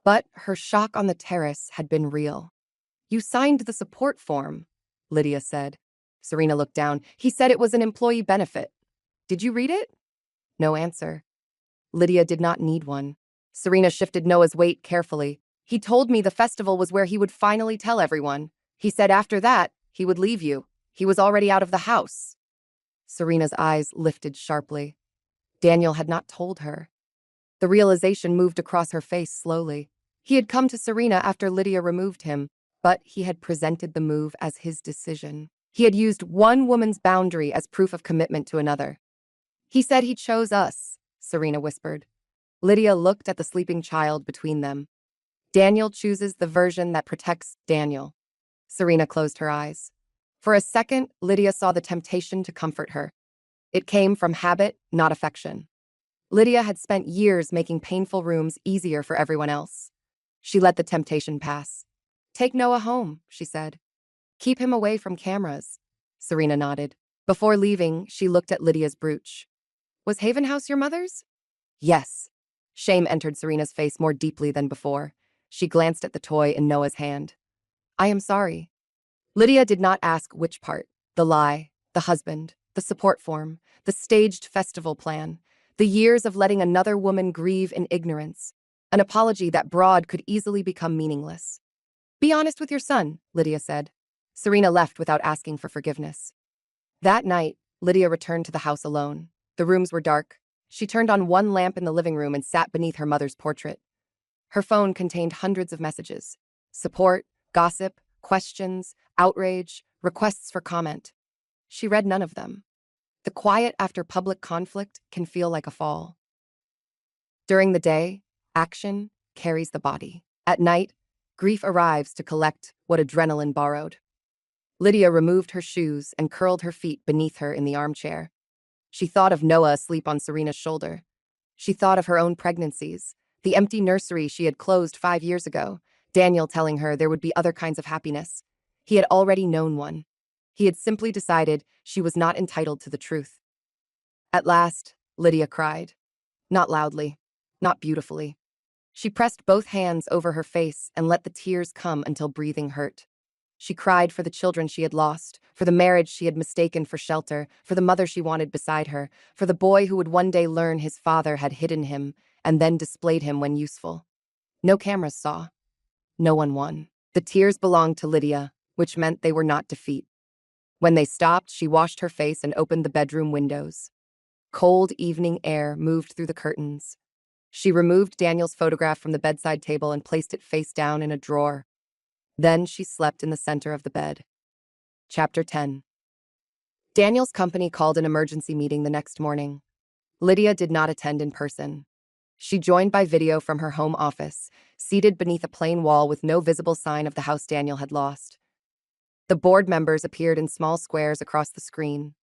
But her shock on the terrace had been real. "You signed the support form," Lydia said. Serena looked down. "He said it was an employee benefit. Did you read it?" No answer. Lydia did not need one. Serena shifted Noah's weight carefully. "He told me the festival was where he would finally tell everyone. He said after that, he would leave you. He was already out of the house." Serena's eyes lifted sharply. Daniel had not told her. The realization moved across her face slowly. He had come to Serena after Lydia removed him, but he had presented the move as his decision. He had used one woman's boundary as proof of commitment to another. "He said he chose us," Serena whispered. Lydia looked at the sleeping child between them. "Daniel chooses the version that protects Daniel." Serena closed her eyes. For a second, Lydia saw the temptation to comfort her. It came from habit, not affection. Lydia had spent years making painful rooms easier for everyone else. She let the temptation pass. "Take Noah home," she said. "Keep him away from cameras." Serena nodded. Before leaving, she looked at Lydia's brooch. "Was Haven House your mother's?" "Yes." Shame entered Serena's face more deeply than before. She glanced at the toy in Noah's hand. "I am sorry." Lydia did not ask which part: the lie, the husband, the support form, the staged festival plan, the years of letting another woman grieve in ignorance, an apology that broad could easily become meaningless. "Be honest with your son," Lydia said. Serena left without asking for forgiveness. That night, Lydia returned to the house alone. The rooms were dark. She turned on one lamp in the living room and sat beneath her mother's portrait. Her phone contained hundreds of messages: support, gossip, questions, outrage, requests for comment. She read none of them. The quiet after public conflict can feel like a fall. During the day, action carries the body. At night, grief arrives to collect what adrenaline borrowed. Lydia removed her shoes and curled her feet beneath her in the armchair. She thought of Noah asleep on Serena's shoulder. She thought of her own pregnancies, the empty nursery she had closed 5 years ago, Daniel telling her there would be other kinds of happiness. He had already known one. He had simply decided she was not entitled to the truth. At last, Lydia cried. Not loudly, not beautifully. She pressed both hands over her face and let the tears come until breathing hurt. She cried for the children she had lost, for the marriage she had mistaken for shelter, for the mother she wanted beside her, for the boy who would one day learn his father had hidden him and then displayed him when useful. No cameras saw. No one won. The tears belonged to Lydia, which meant they were not defeat. When they stopped, she washed her face and opened the bedroom windows. Cold evening air moved through the curtains. She removed Daniel's photograph from the bedside table and placed it face down in a drawer. Then she slept in the center of the bed. Chapter 10. Daniel's company called an emergency meeting the next morning. Lydia did not attend in person. She joined by video from her home office, seated beneath a plain wall with no visible sign of the house Daniel had lost. The board members appeared in small squares across the screen.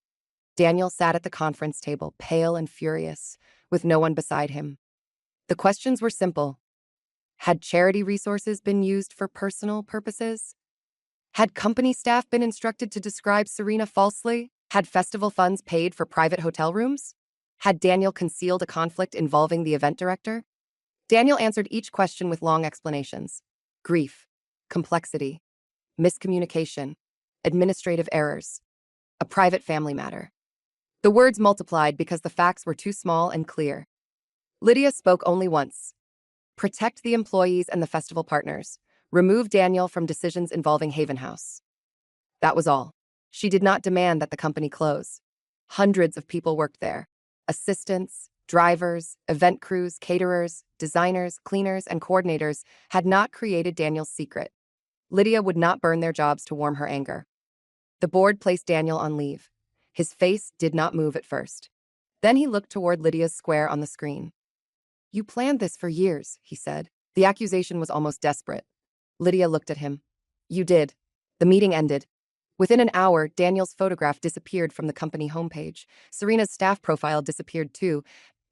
Daniel sat at the conference table, pale and furious, with no one beside him. The questions were simple. Had charity resources been used for personal purposes? Had company staff been instructed to describe Serena falsely? Had festival funds paid for private hotel rooms? Had Daniel concealed a conflict involving the event director? Daniel answered each question with long explanations. Grief, complexity, miscommunication, administrative errors, a private family matter. The words multiplied because the facts were too small and clear. Lydia spoke only once. Protect the employees and the festival partners. Remove Daniel from decisions involving Haven House. That was all. She did not demand that the company close. Hundreds of people worked there. Assistants, drivers, event crews, caterers, designers, cleaners, and coordinators had not created Daniel's secret. Lydia would not burn their jobs to warm her anger. The board placed Daniel on leave. His face did not move at first. Then he looked toward Lydia's square on the screen. You planned this for years, he said. The accusation was almost desperate. Lydia looked at him. You did. The meeting ended. Within an hour, Daniel's photograph disappeared from the company homepage. Serena's staff profile disappeared too,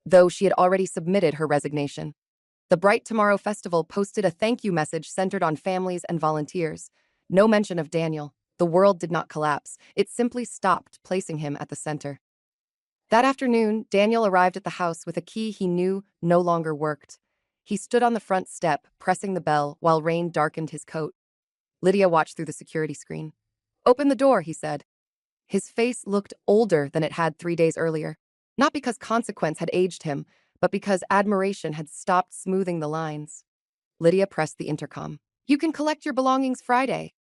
though she had already submitted her resignation. The Bright Tomorrow Festival posted a thank you message centered on families and volunteers. No mention of Daniel. The world did not collapse. It simply stopped, placing him at the center. That afternoon, Daniel arrived at the house with a key he knew no longer worked. He stood on the front step, pressing the bell, while rain darkened his coat. Lydia watched through the security screen. Open the door, he said. His face looked older than it had 3 days earlier. Not because consequence had aged him, but because admiration had stopped smoothing the lines. Lydia pressed the intercom. You can collect your belongings Friday.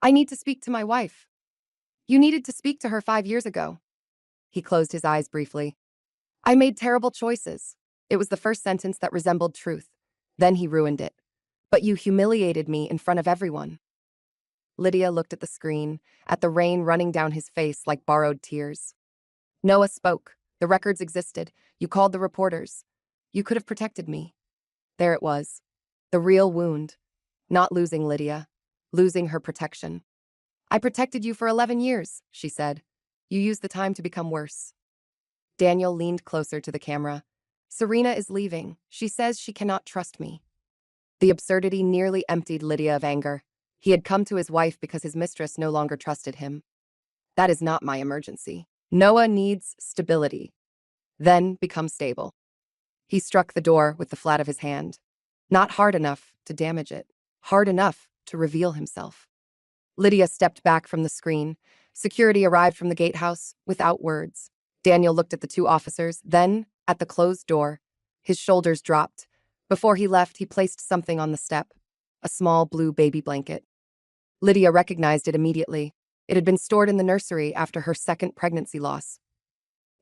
I need to speak to my wife. You needed to speak to her 5 years ago. He closed his eyes briefly. I made terrible choices. It was the first sentence that resembled truth. Then he ruined it. But you humiliated me in front of everyone. Lydia looked at the screen, at the rain running down his face like borrowed tears. Noah spoke. The records existed. You called the reporters. You could have protected me. There it was. The real wound. Not losing Lydia. Losing her protection. I protected you for 11 years, she said. You used the time to become worse. Daniel leaned closer to the camera. Serena is leaving. She says she cannot trust me. The absurdity nearly emptied Lydia of anger. He had come to his wife because his mistress no longer trusted him. That is not my emergency. Noah needs stability. Then become stable. He struck the door with the flat of his hand. Not hard enough to damage it. Hard enough to reveal himself. Lydia stepped back from the screen. Security arrived from the gatehouse without words. Daniel looked at the two officers, then at the closed door. His shoulders dropped. Before he left, he placed something on the step. A small blue baby blanket. Lydia recognized it immediately. It had been stored in the nursery after her second pregnancy loss.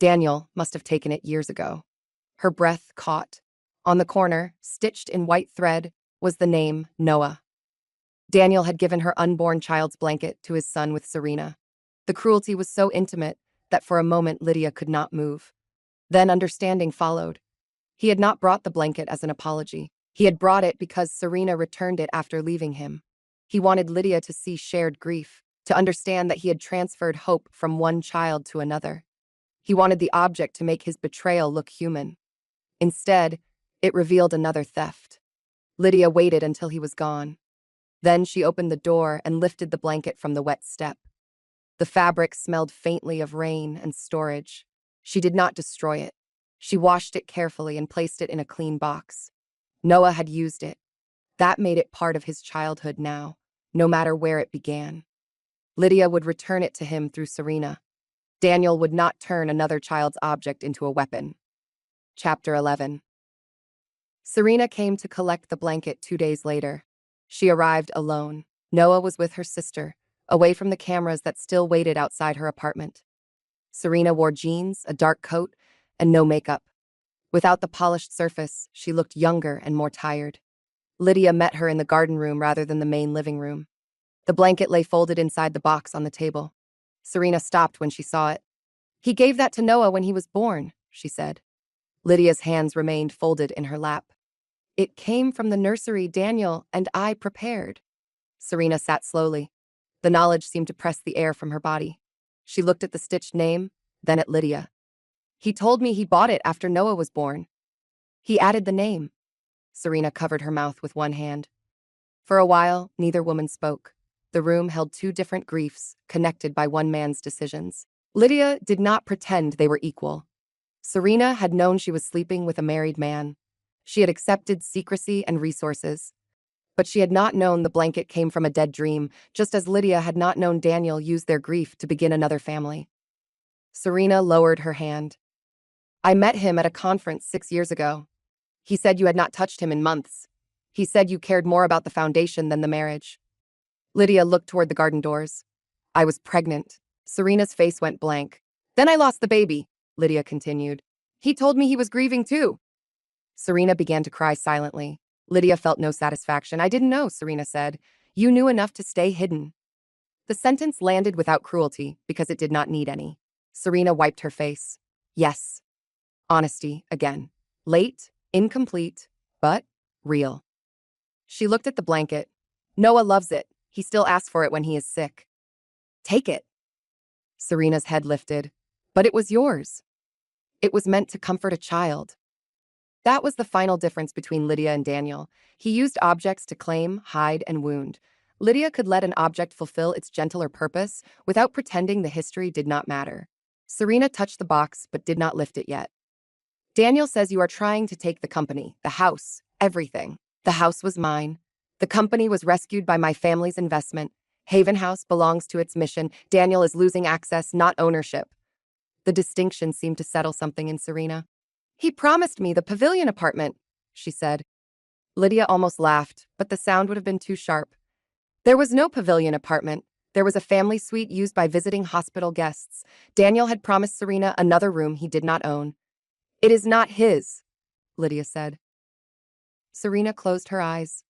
Daniel must have taken it years ago. Her breath caught. On the corner, stitched in white thread, was the name Noah. Daniel had given her unborn child's blanket to his son with Serena. The cruelty was so intimate that for a moment Lydia could not move. Then understanding followed. He had not brought the blanket as an apology. He had brought it because Serena returned it after leaving him. He wanted Lydia to see shared grief, to understand that he had transferred hope from one child to another. He wanted the object to make his betrayal look human. Instead, it revealed another theft. Lydia waited until he was gone. Then she opened the door and lifted the blanket from the wet step. The fabric smelled faintly of rain and storage. She did not destroy it. She washed it carefully and placed it in a clean box. Noah had used it. That made it part of his childhood now, no matter where it began. Lydia would return it to him through Serena. Daniel would not turn another child's object into a weapon. Chapter 11. Serena came to collect the blanket 2 days later. She arrived alone. Noah was with her sister, away from the cameras that still waited outside her apartment. Serena wore jeans, a dark coat, and no makeup. Without the polished surface, she looked younger and more tired. Lydia met her in the garden room rather than the main living room. The blanket lay folded inside the box on the table. Serena stopped when she saw it. "He gave that to Noah when he was born," she said. Lydia's hands remained folded in her lap. "It came from the nursery Daniel and I prepared." Serena sat slowly. The knowledge seemed to press the air from her body. She looked at the stitched name, then at Lydia. "He told me he bought it after Noah was born. He added the name." Serena covered her mouth with one hand. For a while, neither woman spoke. The room held two different griefs, connected by one man's decisions. Lydia did not pretend they were equal. Serena had known she was sleeping with a married man. She had accepted secrecy and resources. But she had not known the blanket came from a dead dream, just as Lydia had not known Daniel used their grief to begin another family. Serena lowered her hand. "I met him at a conference 6 years ago. He said you had not touched him in months. He said you cared more about the foundation than the marriage." Lydia looked toward the garden doors. "I was pregnant." Serena's face went blank. "Then I lost the baby," Lydia continued. "He told me he was grieving too." Serena began to cry silently. Lydia felt no satisfaction. "I didn't know," Serena said. "You knew enough to stay hidden." The sentence landed without cruelty because it did not need any. Serena wiped her face. Yes. Honesty, again. Late, incomplete, but real. She looked at the blanket. "Noah loves it. He still asks for it when he is sick." "Take it." Serena's head lifted. "But it was yours. It was meant to comfort a child." That was the final difference between Lydia and Daniel. He used objects to claim, hide, and wound. Lydia could let an object fulfill its gentler purpose without pretending the history did not matter. Serena touched the box but did not lift it yet. "Daniel says you are trying to take the company, the house, everything. The house was mine. The company was rescued by my family's investment. Haven House belongs to its mission. Daniel is losing access, not ownership." The distinction seemed to settle something in Serena. "He promised me the pavilion apartment," she said. Lydia almost laughed, but the sound would have been too sharp. "There was no pavilion apartment. There was a family suite used by visiting hospital guests. Daniel had promised Serena another room he did not own." "It is not his," Lydia said. Serena closed her eyes.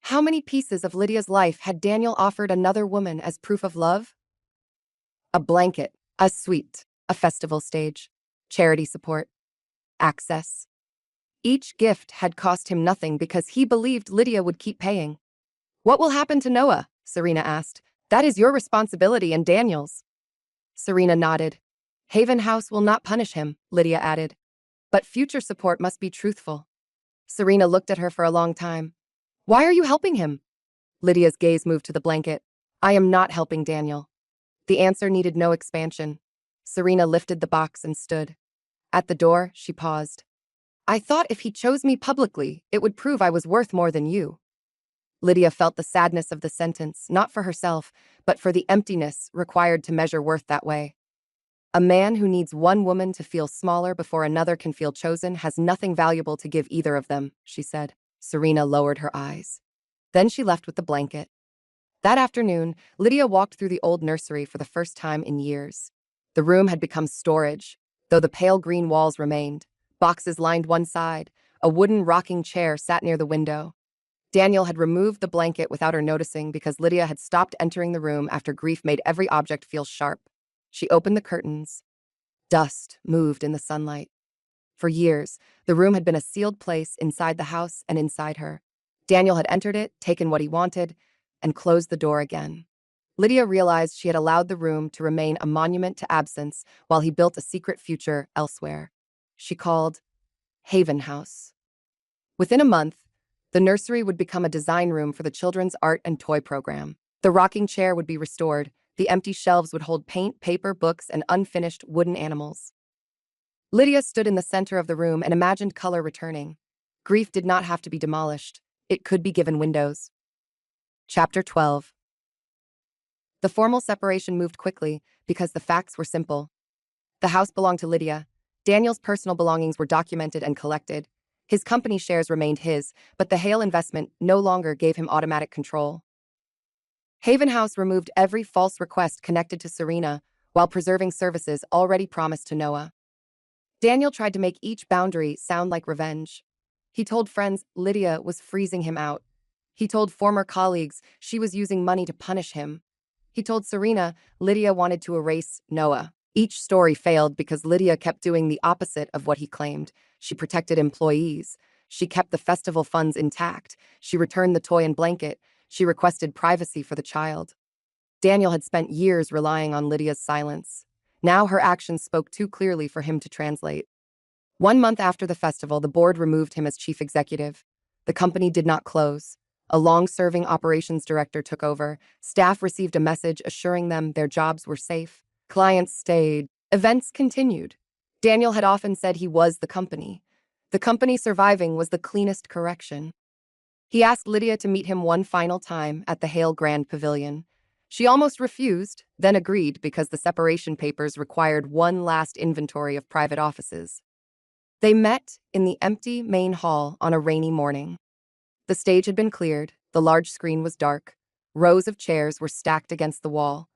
How many pieces of Lydia's life had Daniel offered another woman as proof of love? A blanket, a suite, a festival stage, charity support, access. Each gift had cost him nothing because he believed Lydia would keep paying. "What will happen to Noah?" Serena asked. "That is your responsibility and Daniel's." Serena nodded. "Haven House will not punish him," Lydia added. "But future support must be truthful." Serena looked at her for a long time. "Why are you helping him?" Lydia's gaze moved to the blanket. "I am not helping Daniel." The answer needed no expansion. Serena lifted the box and stood. At the door, she paused. "I thought if he chose me publicly, it would prove I was worth more than you." Lydia felt the sadness of the sentence, not for herself, but for the emptiness required to measure worth that way. A man who needs one woman to feel smaller before another can feel chosen has nothing valuable to give either of them, she said. Serena lowered her eyes. Then she left with the blanket. That afternoon, Lydia walked through the old nursery for the first time in years. The room had become storage, though the pale green walls remained. Boxes lined one side. A wooden rocking chair sat near the window. Daniel had removed the blanket without her noticing because Lydia had stopped entering the room after grief made every object feel sharp. She opened the curtains. Dust moved in the sunlight. For years, the room had been a sealed place inside the house and inside her. Daniel had entered it, taken what he wanted, and closed the door again. Lydia realized she had allowed the room to remain a monument to absence while he built a secret future elsewhere. She called Haven House. Within a month, the nursery would become a design room for the children's art and toy program. The rocking chair would be restored. The empty shelves would hold paint, paper, books, and unfinished wooden animals. Lydia stood in the center of the room and imagined color returning. Grief did not have to be demolished. It could be given windows. Chapter 12. The formal separation moved quickly because the facts were simple. The house belonged to Lydia. Daniel's personal belongings were documented and collected. His company shares remained his, but the Hale investment no longer gave him automatic control. Haven House removed every false request connected to Serena while preserving services already promised to Noah. Daniel tried to make each boundary sound like revenge. He told friends Lydia was freezing him out. He told former colleagues she was using money to punish him. He told Serena Lydia wanted to erase Noah. Each story failed because Lydia kept doing the opposite of what he claimed. She protected employees. She kept the festival funds intact. She returned the toy and blanket. She requested privacy for the child. Daniel had spent years relying on Lydia's silence. Now her actions spoke too clearly for him to translate. 1 month after the festival, the board removed him as chief executive. The company did not close. A long-serving operations director took over. Staff received a message assuring them their jobs were safe. Clients stayed. Events continued. Daniel had often said he was the company. The company surviving was the cleanest correction. He asked Lydia to meet him one final time at the Hale Grand Pavilion. She almost refused, then agreed because the separation papers required one last inventory of private offices. They met in the empty main hall on a rainy morning. The stage had been cleared, the large screen was dark, rows of chairs were stacked against the wall.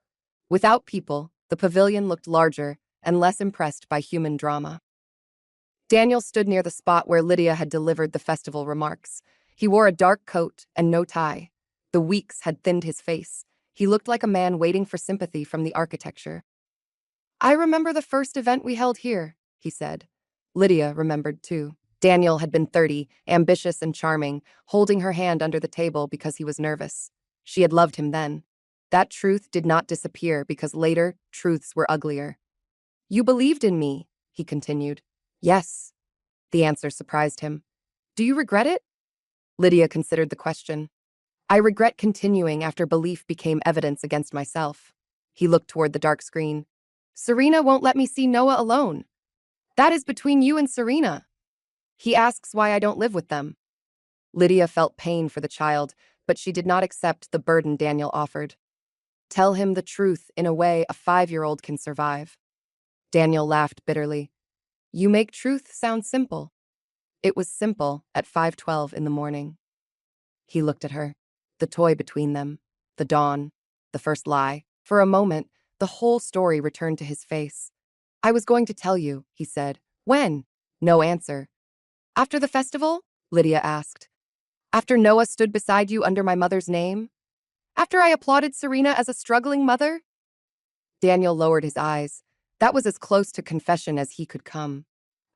Without people, the pavilion looked larger and less impressed by human drama. Daniel stood near the spot where Lydia had delivered the festival remarks. He wore a dark coat and no tie. The weeks had thinned his face. He looked like a man waiting for sympathy from the architecture. "I remember the first event we held here," he said. Lydia remembered too. Daniel had been 30, ambitious and charming, holding her hand under the table because he was nervous. She had loved him then. That truth did not disappear because later, truths were uglier. "You believed in me," he continued. "Yes." The answer surprised him. "Do you regret it?" Lydia considered the question. "I regret continuing after belief became evidence against myself." He looked toward the dark screen. "Serena won't let me see Noah alone. That is between you and Serena. He asks why I don't live with them." Lydia felt pain for the child, but she did not accept the burden Daniel offered. "Tell him the truth in a way a 5-year-old can survive." Daniel laughed bitterly. "You make truth sound simple." It was simple at 5:12 in the morning. He looked at her, the toy between them, the dawn, the first lie. For a moment, the whole story returned to his face. "I was going to tell you," he said. "When?" No answer. "After the festival?" Lydia asked. "After Noah stood beside you under my mother's name? After I applauded Serena as a struggling mother?" Daniel lowered his eyes. That was as close to confession as he could come.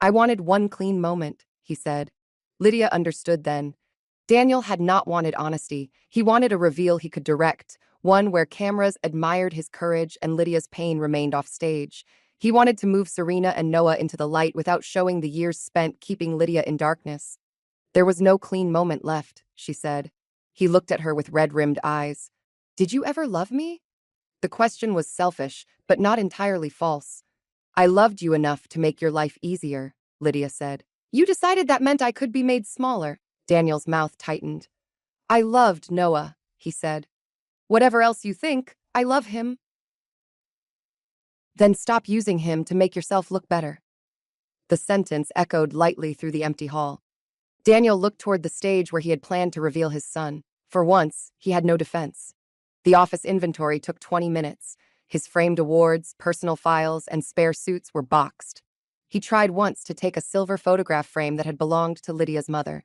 "I wanted one clean moment," he said. Lydia understood then. Daniel had not wanted honesty. He wanted a reveal he could direct, one where cameras admired his courage and Lydia's pain remained off stage. He wanted to move Serena and Noah into the light without showing the years spent keeping Lydia in darkness. "There was no clean moment left," she said. He looked at her with red-rimmed eyes. "Did you ever love me?" The question was selfish, but not entirely false. "I loved you enough to make your life easier," Lydia said. "You decided that meant I could be made smaller." Daniel's mouth tightened. "I loved Noah," he said. "Whatever else you think, I love him." "Then stop using him to make yourself look better." The sentence echoed lightly through the empty hall. Daniel looked toward the stage where he had planned to reveal his son. For once, he had no defense. The office inventory took 20 minutes. His framed awards, personal files, and spare suits were boxed. He tried once to take a silver photograph frame that had belonged to Lydia's mother.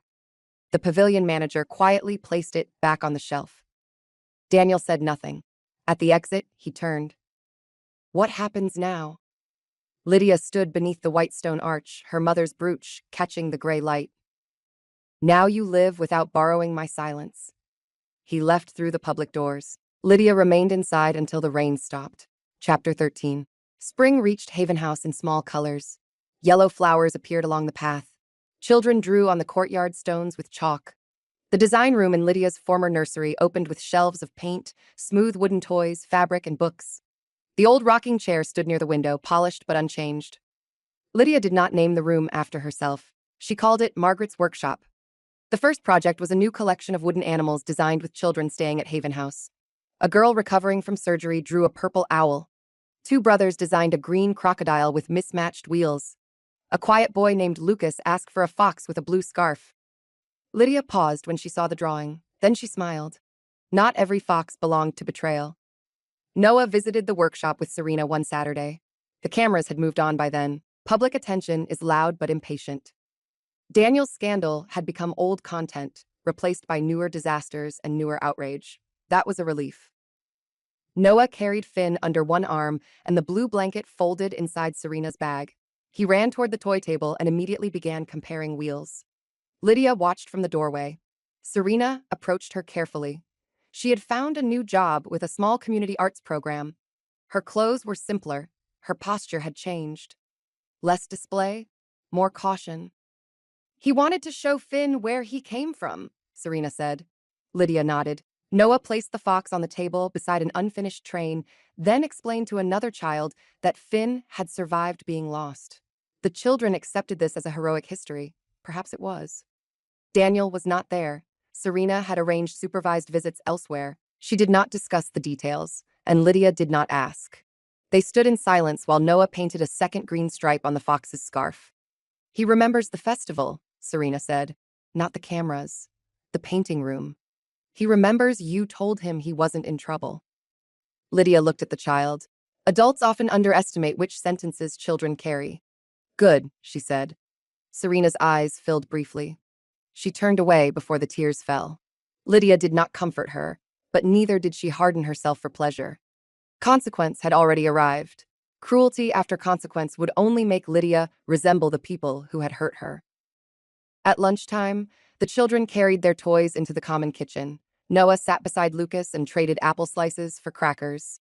The pavilion manager quietly placed it back on the shelf. Daniel said nothing. At the exit, he turned. What happens now? Lydia stood beneath the white stone arch, her mother's brooch catching the gray light. Now you live without borrowing my silence. He left through the public doors. Lydia remained inside until the rain stopped. Chapter 13. Spring reached Haven House in small colors. Yellow flowers appeared along the path. Children drew on the courtyard stones with chalk. The design room in Lydia's former nursery opened with shelves of paint, smooth wooden toys, fabric, and books. The old rocking chair stood near the window, polished but unchanged. Lydia did not name the room after herself. She called it Margaret's Workshop. The first project was a new collection of wooden animals designed with children staying at Haven House. A girl recovering from surgery drew a purple owl. Two brothers designed a green crocodile with mismatched wheels. A quiet boy named Lucas asked for a fox with a blue scarf. Lydia paused when she saw the drawing. Then she smiled. Not every fox belonged to betrayal. Noah visited the workshop with Serena one Saturday. The cameras had moved on by then. Public attention is loud but impatient. Daniel's scandal had become old content, replaced by newer disasters and newer outrage. That was a relief. Noah carried Finn under one arm and the blue blanket folded inside Serena's bag. He ran toward the toy table and immediately began comparing wheels. Lydia watched from the doorway. Serena approached her carefully. She had found a new job with a small community arts program. Her clothes were simpler. Her posture had changed. Less display, more caution. He wanted to show Finn where he came from, Serena said. Lydia nodded. Noah placed the fox on the table beside an unfinished train, then explained to another child that Finn had survived being lost. The children accepted this as a heroic history. Perhaps it was. Daniel was not there. Serena had arranged supervised visits elsewhere. She did not discuss the details, and Lydia did not ask. They stood in silence while Noah painted a second green stripe on the fox's scarf. He remembers the festival, Serena said, not the cameras, the painting room. He remembers you told him he wasn't in trouble. Lydia looked at the child. Adults often underestimate which sentences children carry. Good, she said. Serena's eyes filled briefly. She turned away before the tears fell. Lydia did not comfort her, but neither did she harden herself for pleasure. Consequence had already arrived. Cruelty after consequence would only make Lydia resemble the people who had hurt her. At lunchtime, the children carried their toys into the common kitchen. Noah sat beside Lucas and traded apple slices for crackers.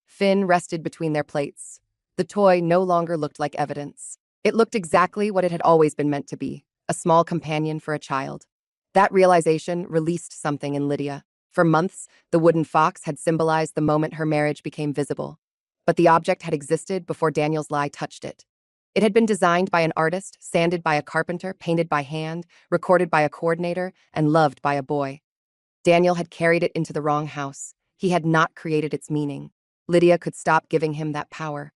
Finn rested between their plates. The toy no longer looked like evidence. It looked exactly what it had always been meant to be, a small companion for a child. That realization released something in Lydia. For months, the wooden fox had symbolized the moment her marriage became visible. But the object had existed before Daniel's lie touched it. It had been designed by an artist, sanded by a carpenter, painted by hand, recorded by a coordinator, and loved by a boy. Daniel had carried it into the wrong house. He had not created its meaning. Lydia could stop giving him that power.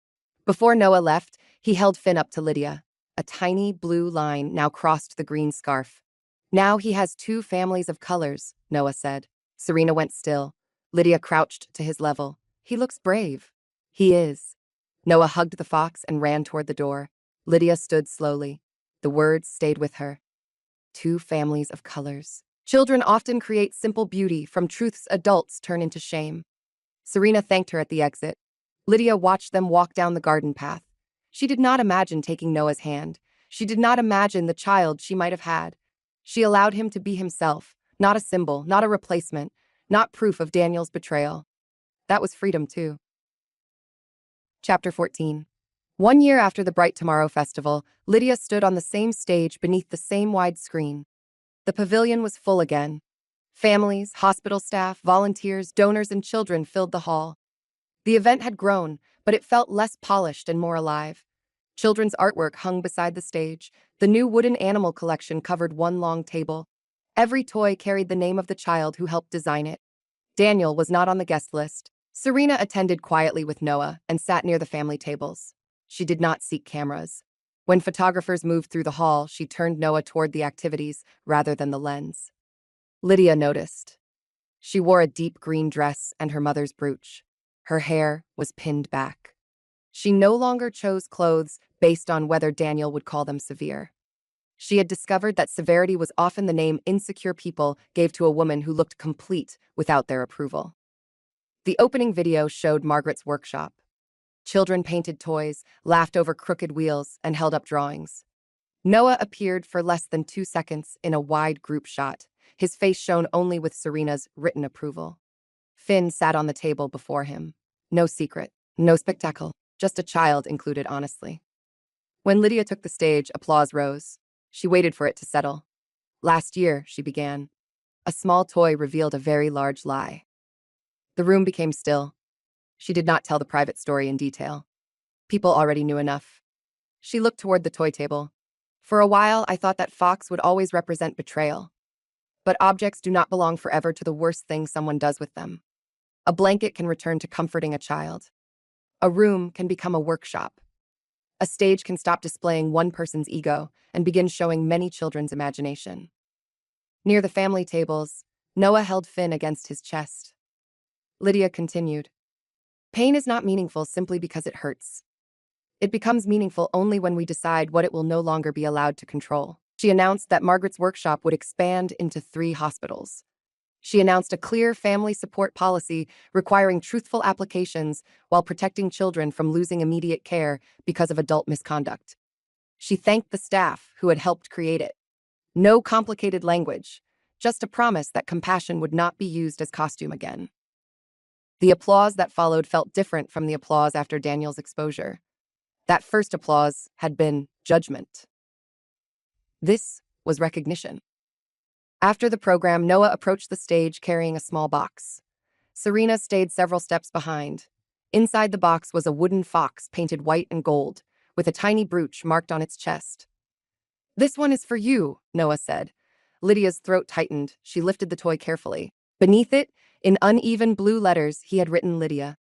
Before Noah left, he held Finn up to Lydia. A tiny blue line now crossed the green scarf. Now he has two families of colors, Noah said. Serena went still. Lydia crouched to his level. He looks brave. He is. Noah hugged the fox and ran toward the door. Lydia stood slowly. The words stayed with her. Two families of colors. Children often create simple beauty from truths adults turn into shame. Serena thanked her at the exit. Lydia watched them walk down the garden path. She did not imagine taking Noah's hand. She did not imagine the child she might have had. She allowed him to be himself, not a symbol, not a replacement, not proof of Daniel's betrayal. That was freedom, too. Chapter 14. 1 year after the Bright Tomorrow Festival, Lydia stood on the same stage beneath the same wide screen. The pavilion was full again. Families, hospital staff, volunteers, donors, and children filled the hall. The event had grown, but it felt less polished and more alive. Children's artwork hung beside the stage. The new wooden animal collection covered one long table. Every toy carried the name of the child who helped design it. Daniel was not on the guest list. Serena attended quietly with Noah and sat near the family tables. She did not seek cameras. When photographers moved through the hall, she turned Noah toward the activities rather than the lens. Lydia noticed. She wore a deep green dress and her mother's brooch. Her hair was pinned back. She no longer chose clothes based on whether Daniel would call them severe. She had discovered that severity was often the name insecure people gave to a woman who looked complete without their approval. The opening video showed Margaret's workshop. Children painted toys, laughed over crooked wheels, and held up drawings. Noah appeared for less than 2 seconds in a wide group shot, his face shown only with Serena's written approval. Finn sat on the table before him. No secret, no spectacle, just a child included honestly. When Lydia took the stage, applause rose. She waited for it to settle. Last year, she began. A small toy revealed a very large lie. The room became still. She did not tell the private story in detail. People already knew enough. She looked toward the toy table. For a while, I thought that fox would always represent betrayal. But objects do not belong forever to the worst thing someone does with them. A blanket can return to comforting a child. A room can become a workshop. A stage can stop displaying one person's ego and begin showing many children's imagination. Near the family tables, Noah held Finn against his chest. Lydia continued. Pain is not meaningful simply because it hurts. It becomes meaningful only when we decide what it will no longer be allowed to control. She announced that Margaret's workshop would expand into 3 hospitals. She announced a clear family support policy requiring truthful applications while protecting children from losing immediate care because of adult misconduct. She thanked the staff who had helped create it. No complicated language, just a promise that compassion would not be used as costume again. The applause that followed felt different from the applause after Daniel's exposure. That first applause had been judgment. This was recognition. After the program, Noah approached the stage carrying a small box. Serena stayed several steps behind. Inside the box was a wooden fox painted white and gold, with a tiny brooch marked on its chest. "This one is for you," Noah said. Lydia's throat tightened. She lifted the toy carefully. Beneath it, in uneven blue letters, he had written Lydia.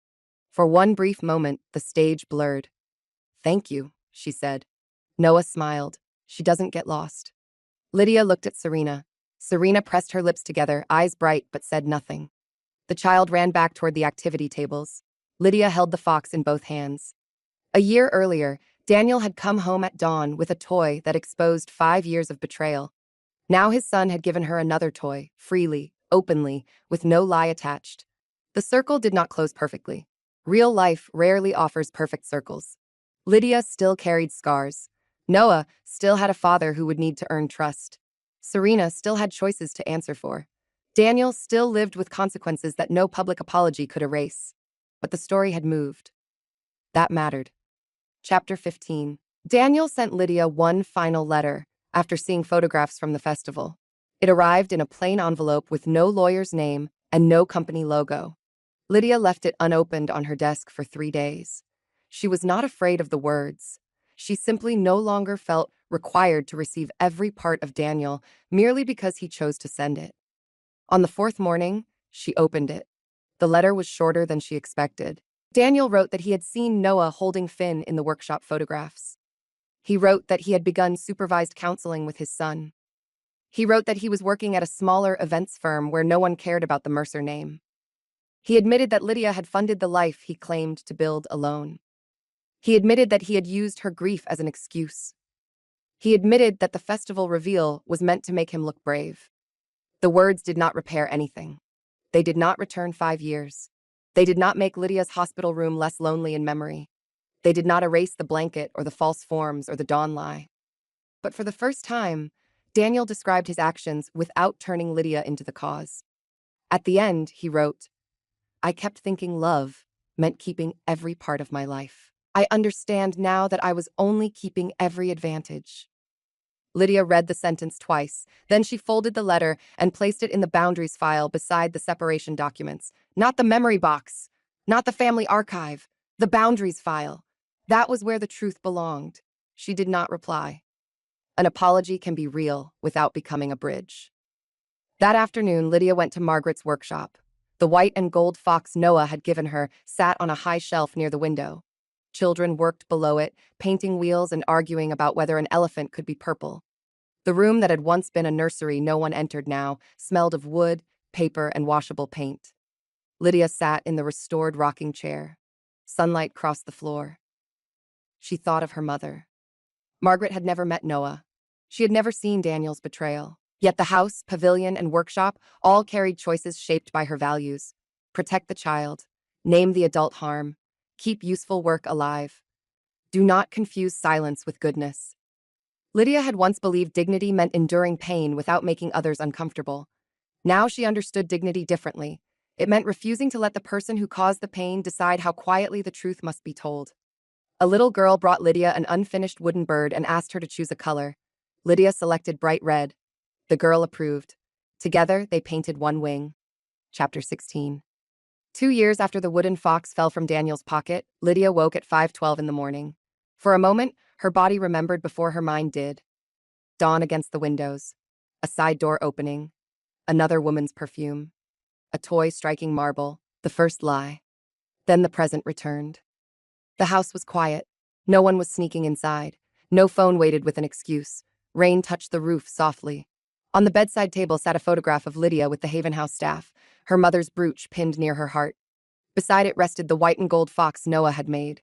For one brief moment, the stage blurred. "Thank you," she said. Noah smiled. "She doesn't get lost." Lydia looked at Serena. Serena pressed her lips together, eyes bright, but said nothing. The child ran back toward the activity tables. Lydia held the fox in both hands. A year earlier, Daniel had come home at dawn with a toy that exposed 5 years of betrayal. Now his son had given her another toy, freely, openly, with no lie attached. The circle did not close perfectly. Real life rarely offers perfect circles. Lydia still carried scars. Noah still had a father who would need to earn trust. Serena still had choices to answer for. Daniel still lived with consequences that no public apology could erase. But the story had moved. That mattered. Chapter 15. Daniel sent Lydia one final letter after seeing photographs from the festival. It arrived in a plain envelope with no lawyer's name and no company logo. Lydia left it unopened on her desk for 3 days. She was not afraid of the words. She simply no longer felt required to receive every part of Daniel merely because he chose to send it. On the 4th morning, she opened it. The letter was shorter than she expected. Daniel wrote that he had seen Noah holding Finn in the workshop photographs. He wrote that he had begun supervised counseling with his son. He wrote that he was working at a smaller events firm where no one cared about the Mercer name. He admitted that Lydia had funded the life he claimed to build alone. He admitted that he had used her grief as an excuse. He admitted that the festival reveal was meant to make him look brave. The words did not repair anything. They did not return 5 years. They did not make Lydia's hospital room less lonely in memory. They did not erase the blanket or the false forms or the dawn lie. But for the first time, Daniel described his actions without turning Lydia into the cause. At the end, he wrote, "I kept thinking love meant keeping every part of my life. I understand now that I was only keeping every advantage." Lydia read the sentence twice. Then she folded the letter and placed it in the boundaries file beside the separation documents. Not the memory box, not the family archive, the boundaries file. That was where the truth belonged. She did not reply. An apology can be real without becoming a bridge. That afternoon, Lydia went to Margaret's workshop. The white and gold fox Noah had given her sat on a high shelf near the window. Children worked below it, painting wheels and arguing about whether an elephant could be purple. The room that had once been a nursery no one entered now smelled of wood, paper, and washable paint. Lydia sat in the restored rocking chair. Sunlight crossed the floor. She thought of her mother. Margaret had never met Noah. She had never seen Daniel's betrayal. Yet the house, pavilion, and workshop all carried choices shaped by her values. Protect the child. Name the adult harm. Keep useful work alive. Do not confuse silence with goodness. Lydia had once believed dignity meant enduring pain without making others uncomfortable. Now she understood dignity differently. It meant refusing to let the person who caused the pain decide how quietly the truth must be told. A little girl brought Lydia an unfinished wooden bird and asked her to choose a color. Lydia selected bright red. The girl approved. Together, they painted one wing. Chapter 16. 2 years after the wooden fox fell from Daniel's pocket, Lydia woke at 5:12 in the morning. For a moment, her body remembered before her mind did. Dawn against the windows. A side door opening. Another woman's perfume. A toy striking marble. The first lie. Then the present returned. The house was quiet. No one was sneaking inside. No phone waited with an excuse. Rain touched the roof softly. On the bedside table sat a photograph of Lydia with the Haven House staff, her mother's brooch pinned near her heart. Beside it rested the white and gold fox Noah had made.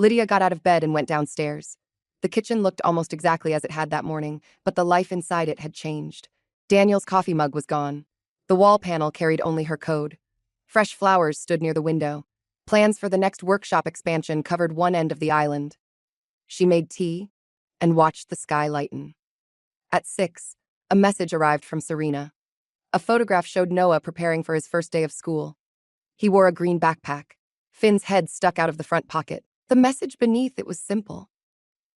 Lydia got out of bed and went downstairs. The kitchen looked almost exactly as it had that morning, but the life inside it had changed. Daniel's coffee mug was gone. The wall panel carried only her code. Fresh flowers stood near the window. Plans for the next workshop expansion covered one end of the island. She made tea and watched the sky lighten. At 6, a message arrived from Serena. A photograph showed Noah preparing for his first day of school. He wore a green backpack. Finn's head stuck out of the front pocket. The message beneath it was simple.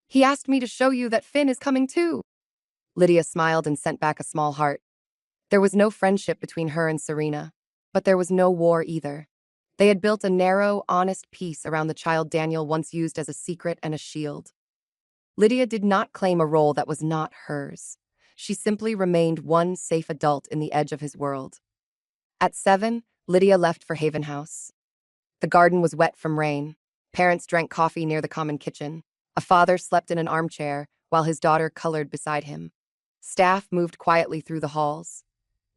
"He asked me to show you that Finn is coming too." Lydia smiled and sent back a small heart. There was no friendship between her and Serena, but there was no war either. They had built a narrow, honest peace around the child Daniel once used as a secret and a shield. Lydia did not claim a role that was not hers. She simply remained one safe adult in the edge of his world. At 7, Lydia left for Haven House. The garden was wet from rain. Parents drank coffee near the common kitchen. A father slept in an armchair while his daughter colored beside him. Staff moved quietly through the halls.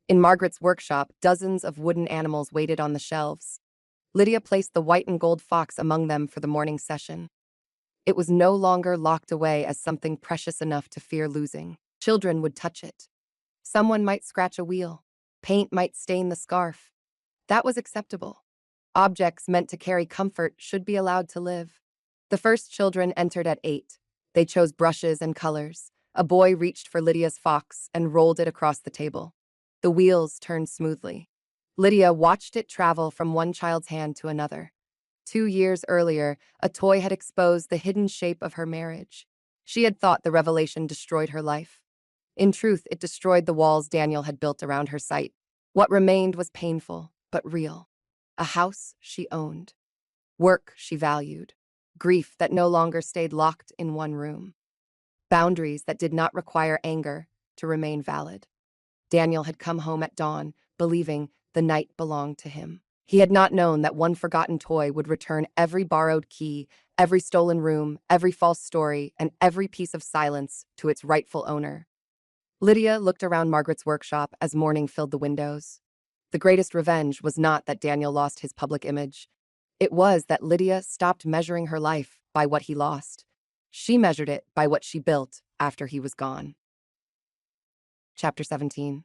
In Margaret's workshop, dozens of wooden animals waited on the shelves. Lydia placed the white and gold fox among them for the morning session. It was no longer locked away as something precious enough to fear losing. Children would touch it. Someone might scratch a wheel. Paint might stain the scarf. That was acceptable. Objects meant to carry comfort should be allowed to live. The first children entered at 8. They chose brushes and colors. A boy reached for Lydia's fox and rolled it across the table. The wheels turned smoothly. Lydia watched it travel from one child's hand to another. 2 years earlier, a toy had exposed the hidden shape of her marriage. She had thought the revelation destroyed her life. In truth, it destroyed the walls Daniel had built around her sight. What remained was painful, but real. A house she owned. Work she valued. Grief that no longer stayed locked in one room. Boundaries that did not require anger to remain valid. Daniel had come home at dawn, believing the night belonged to him. He had not known that one forgotten toy would return every borrowed key, every stolen room, every false story, and every piece of silence to its rightful owner. Lydia looked around Margaret's workshop as morning filled the windows. The greatest revenge was not that Daniel lost his public image. It was that Lydia stopped measuring her life by what he lost. She measured it by what she built after he was gone. Chapter 17.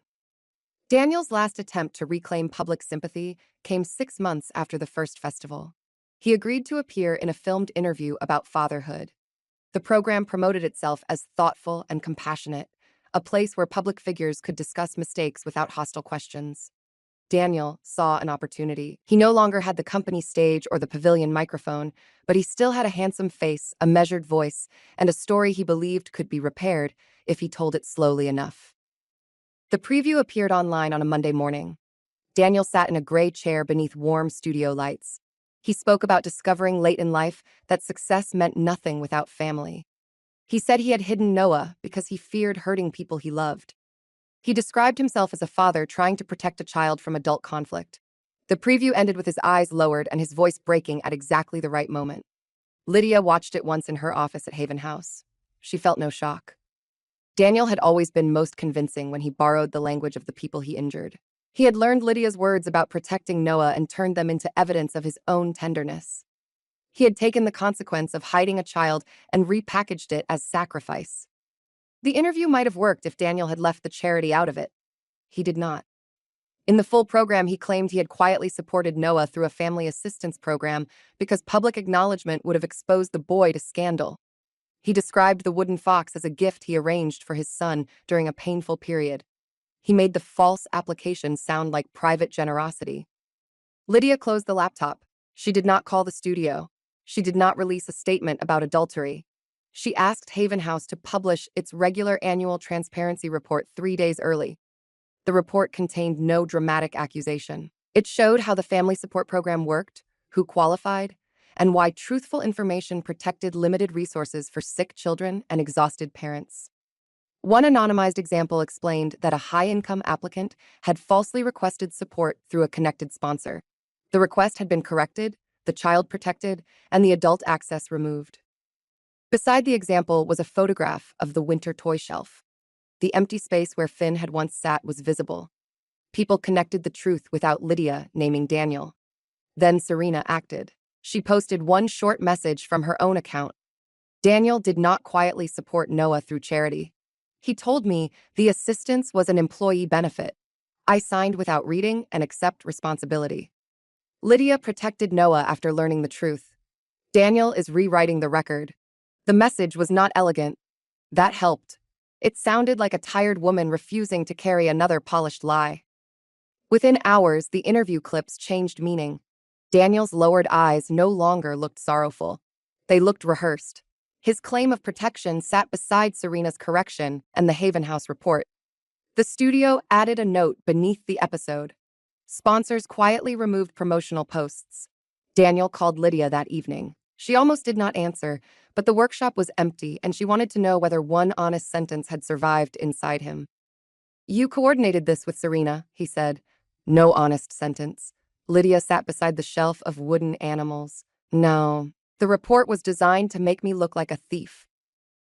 Daniel's last attempt to reclaim public sympathy came 6 months after the first festival. He agreed to appear in a filmed interview about fatherhood. The program promoted itself as thoughtful and compassionate, a place where public figures could discuss mistakes without hostile questions. Daniel saw an opportunity. He no longer had the company stage or the pavilion microphone, but he still had a handsome face, a measured voice, and a story he believed could be repaired if he told it slowly enough. The preview appeared online on a Monday morning. Daniel sat in a gray chair beneath warm studio lights. He spoke about discovering late in life that success meant nothing without family. He said he had hidden Noah because he feared hurting people he loved. He described himself as a father trying to protect a child from adult conflict. The preview ended with his eyes lowered and his voice breaking at exactly the right moment. Lydia watched it once in her office at Haven House. She felt no shock. Daniel had always been most convincing when he borrowed the language of the people he injured. He had learned Lydia's words about protecting Noah and turned them into evidence of his own tenderness. He had taken the consequence of hiding a child and repackaged it as sacrifice. The interview might have worked if Daniel had left the charity out of it. He did not. In the full program, he claimed he had quietly supported Noah through a family assistance program because public acknowledgement would have exposed the boy to scandal. He described the wooden fox as a gift he arranged for his son during a painful period. He made the false application sound like private generosity. Lydia closed the laptop. She did not call the studio. She did not release a statement about adultery. She asked Haven House to publish its regular annual transparency report 3 days early. The report contained no dramatic accusation. It showed how the family support program worked, who qualified, and why truthful information protected limited resources for sick children and exhausted parents. One anonymized example explained that a high-income applicant had falsely requested support through a connected sponsor. The request had been corrected, the child protected, and the adult access removed. Beside the example was a photograph of the winter toy shelf. The empty space where Finn had once sat was visible. People connected the truth without Lydia naming Daniel. Then Serena acted. She posted one short message from her own account. Daniel did not quietly support Noah through charity. He told me the assistance was an employee benefit. I signed without reading and accept responsibility. Lydia protected Noah after learning the truth. Daniel is rewriting the record. The message was not elegant. That helped. It sounded like a tired woman refusing to carry another polished lie. Within hours, the interview clips changed meaning. Daniel's lowered eyes no longer looked sorrowful. They looked rehearsed. His claim of protection sat beside Serena's correction and the Haven House report. The studio added a note beneath the episode. Sponsors quietly removed promotional posts. Daniel called Lydia that evening. She almost did not answer, but the workshop was empty and she wanted to know whether one honest sentence had survived inside him. "You coordinated this with Serena," he said. No honest sentence. Lydia sat beside the shelf of wooden animals. "No. The report was designed to make me look like a thief.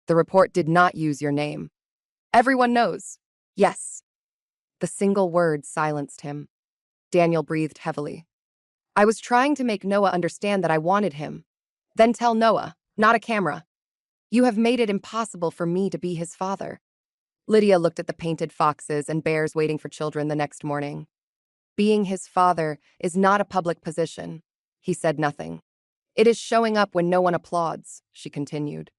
The report did not use your name. Everyone knows. Yes." The single word silenced him. Daniel breathed heavily. "I was trying to make Noah understand that I wanted him. Then tell Noah, not a camera. You have made it impossible for me to be his father." Lydia looked at the painted foxes and bears waiting for children the next morning. "Being his father is not a public position." He said nothing. "It is showing up when no one applauds," she continued.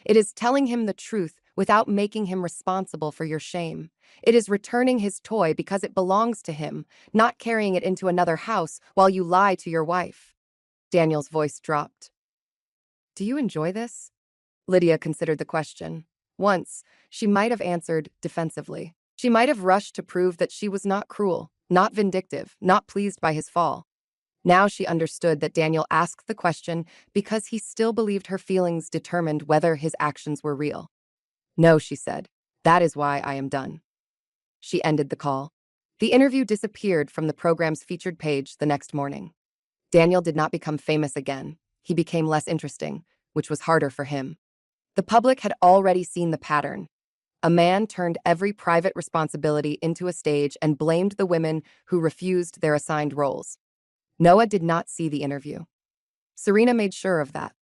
"It is telling him the truth without making him responsible for your shame. It is returning his toy because it belongs to him, not carrying it into another house while you lie to your wife." Daniel's voice dropped. "Do you enjoy this?" Lydia considered the question. Once, she might have answered defensively. She might have rushed to prove that she was not cruel, not vindictive, not pleased by his fall. Now she understood that Daniel asked the question because he still believed her feelings determined whether his actions were real. "No," she said. "That is why I am done." She ended the call. The interview disappeared from the program's featured page the next morning. Daniel did not become famous again. He became less interesting, which was harder for him. The public had already seen the pattern. A man turned every private responsibility into a stage and blamed the women who refused their assigned roles. Noah did not see the interview. Serena made sure of that.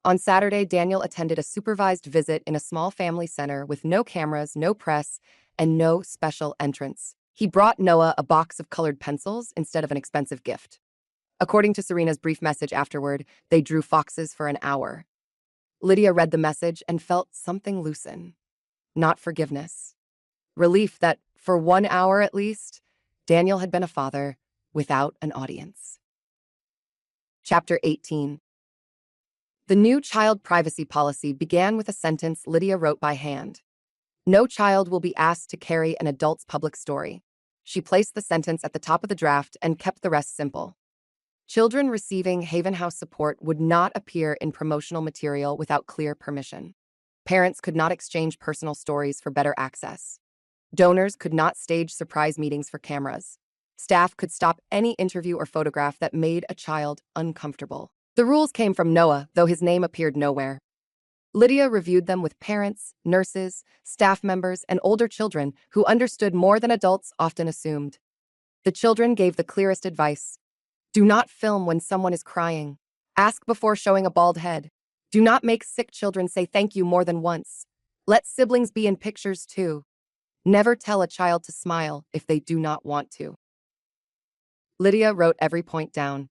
On Saturday, Daniel attended a supervised visit in a small family center with no cameras, no press, and no special entrance. He brought Noah a box of colored pencils instead of an expensive gift. According to Serena's brief message afterward, they drew foxes for an hour. Lydia read the message and felt something loosen. Not forgiveness. Relief that, for 1 hour at least, Daniel had been a father without an audience. Chapter 18. The new child privacy policy began with a sentence Lydia wrote by hand. "No child will be asked to carry an adult's public story." She placed the sentence at the top of the draft and kept the rest simple. Children receiving Haven House support would not appear in promotional material without clear permission. Parents could not exchange personal stories for better access. Donors could not stage surprise meetings for cameras. Staff could stop any interview or photograph that made a child uncomfortable. The rules came from Noah, though his name appeared nowhere. Lydia reviewed them with parents, nurses, staff members, and older children who understood more than adults often assumed. The children gave the clearest advice. Do not film when someone is crying. Ask before showing a bald head. Do not make sick children say thank you more than once. Let siblings be in pictures too. Never tell a child to smile if they do not want to. Lydia wrote every point down.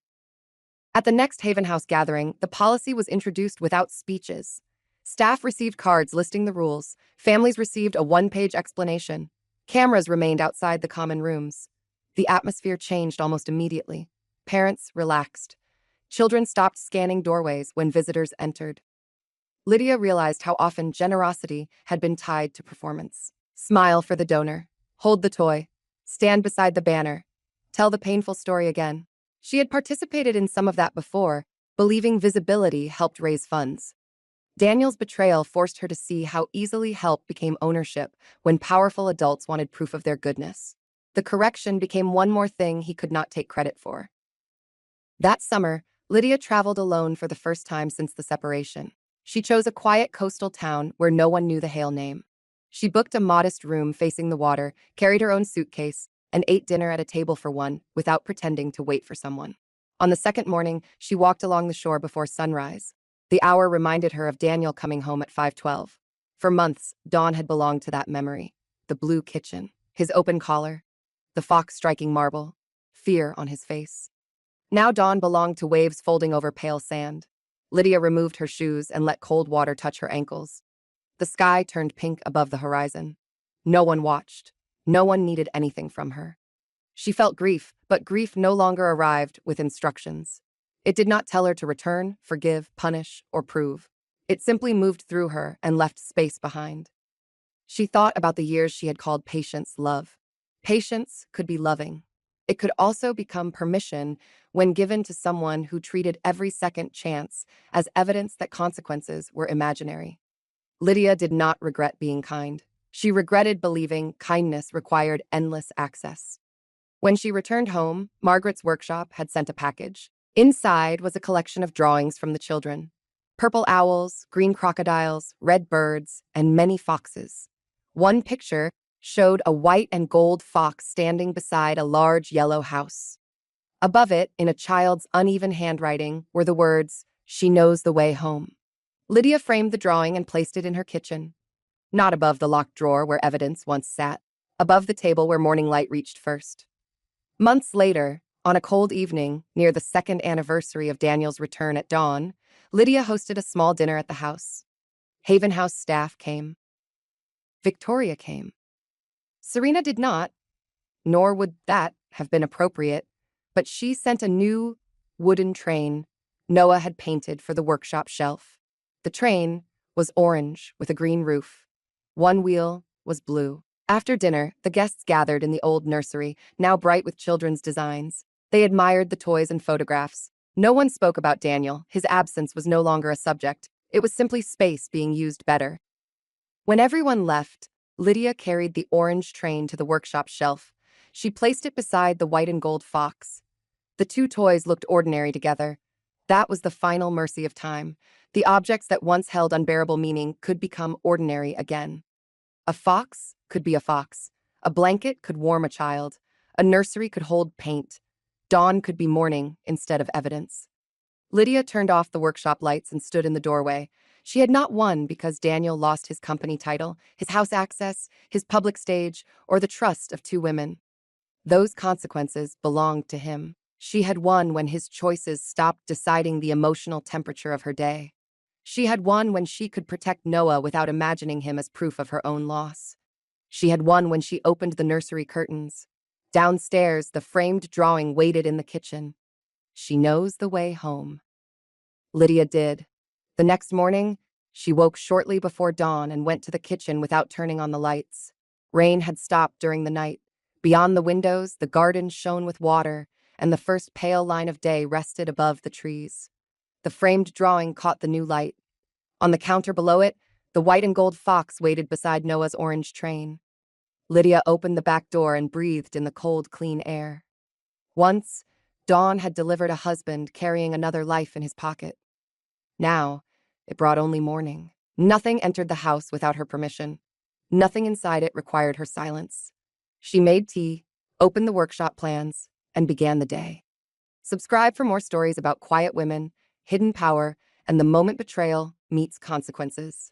At the next Haven House gathering, the policy was introduced without speeches. Staff received cards listing the rules. Families received a one-page explanation. Cameras remained outside the common rooms. The atmosphere changed almost immediately. Parents relaxed. Children stopped scanning doorways when visitors entered. Lydia realized how often generosity had been tied to performance. Smile for the donor. Hold the toy. Stand beside the banner. Tell the painful story again. She had participated in some of that before, believing visibility helped raise funds. Daniel's betrayal forced her to see how easily help became ownership when powerful adults wanted proof of their goodness. The correction became one more thing he could not take credit for. That summer, Lydia traveled alone for the first time since the separation. She chose a quiet coastal town where no one knew the Hale name. She booked a modest room facing the water, carried her own suitcase, and ate dinner at a table for one without pretending to wait for someone. On the second morning, she walked along the shore before sunrise. The hour reminded her of Daniel coming home at 5:12. For months, Dawn had belonged to that memory. The blue kitchen, his open collar, the fox striking marble, fear on his face. Now Dawn belonged to waves folding over pale sand. Lydia removed her shoes and let cold water touch her ankles. The sky turned pink above the horizon. No one watched. No one needed anything from her. She felt grief, but grief no longer arrived with instructions. It did not tell her to return, forgive, punish, or prove. It simply moved through her and left space behind. She thought about the years she had called patience love. Patience could be loving. It could also become permission when given to someone who treated every second chance as evidence that consequences were imaginary. Lydia did not regret being kind. She regretted believing kindness required endless access. When she returned home, Margaret's workshop had sent a package. Inside was a collection of drawings from the children. Purple owls, green crocodiles, red birds, and many foxes. One picture showed a white and gold fox standing beside a large yellow house. Above it, in a child's uneven handwriting, were the words, "She knows the way home." Lydia framed the drawing and placed it in her kitchen. Not above the locked drawer where evidence once sat, above the table where morning light reached first. Months later, on a cold evening, near the second anniversary of Daniel's return at dawn, Lydia hosted a small dinner at the house. Haven House staff came. Victoria came. Serena did not, nor would that have been appropriate, but she sent a new wooden train Noah had painted for the workshop shelf. The train was orange with a green roof. One wheel was blue. After dinner, the guests gathered in the old nursery, now bright with children's designs. They admired the toys and photographs. No one spoke about Daniel. His absence was no longer a subject. It was simply space being used better. When everyone left, Lydia carried the orange train to the workshop shelf. She placed it beside the white and gold fox. The two toys looked ordinary together. That was the final mercy of time. The objects that once held unbearable meaning could become ordinary again. A fox could be a fox. A blanket could warm a child. A nursery could hold paint. Dawn could be morning instead of evidence. Lydia turned off the workshop lights and stood in the doorway. She had not won because Daniel lost his company title, his house access, his public stage, or the trust of two women. Those consequences belonged to him. She had won when his choices stopped deciding the emotional temperature of her day. She had won when she could protect Noah without imagining him as proof of her own loss. She had won when she opened the nursery curtains. Downstairs, the framed drawing waited in the kitchen. She knows the way home. Lydia did. The next morning, she woke shortly before dawn and went to the kitchen without turning on the lights. Rain had stopped during the night. Beyond the windows, the garden shone with water, and the first pale line of day rested above the trees. The framed drawing caught the new light. On the counter below it, the white and gold fox waited beside Noah's orange train. Lydia opened the back door and breathed in the cold, clean air. Once, Dawn had delivered a husband carrying another life in his pocket. Now, it brought only mourning. Nothing entered the house without her permission. Nothing inside it required her silence. She made tea, opened the workshop plans, and began the day. Subscribe for more stories about quiet women, hidden power, and the moment betrayal meets consequences.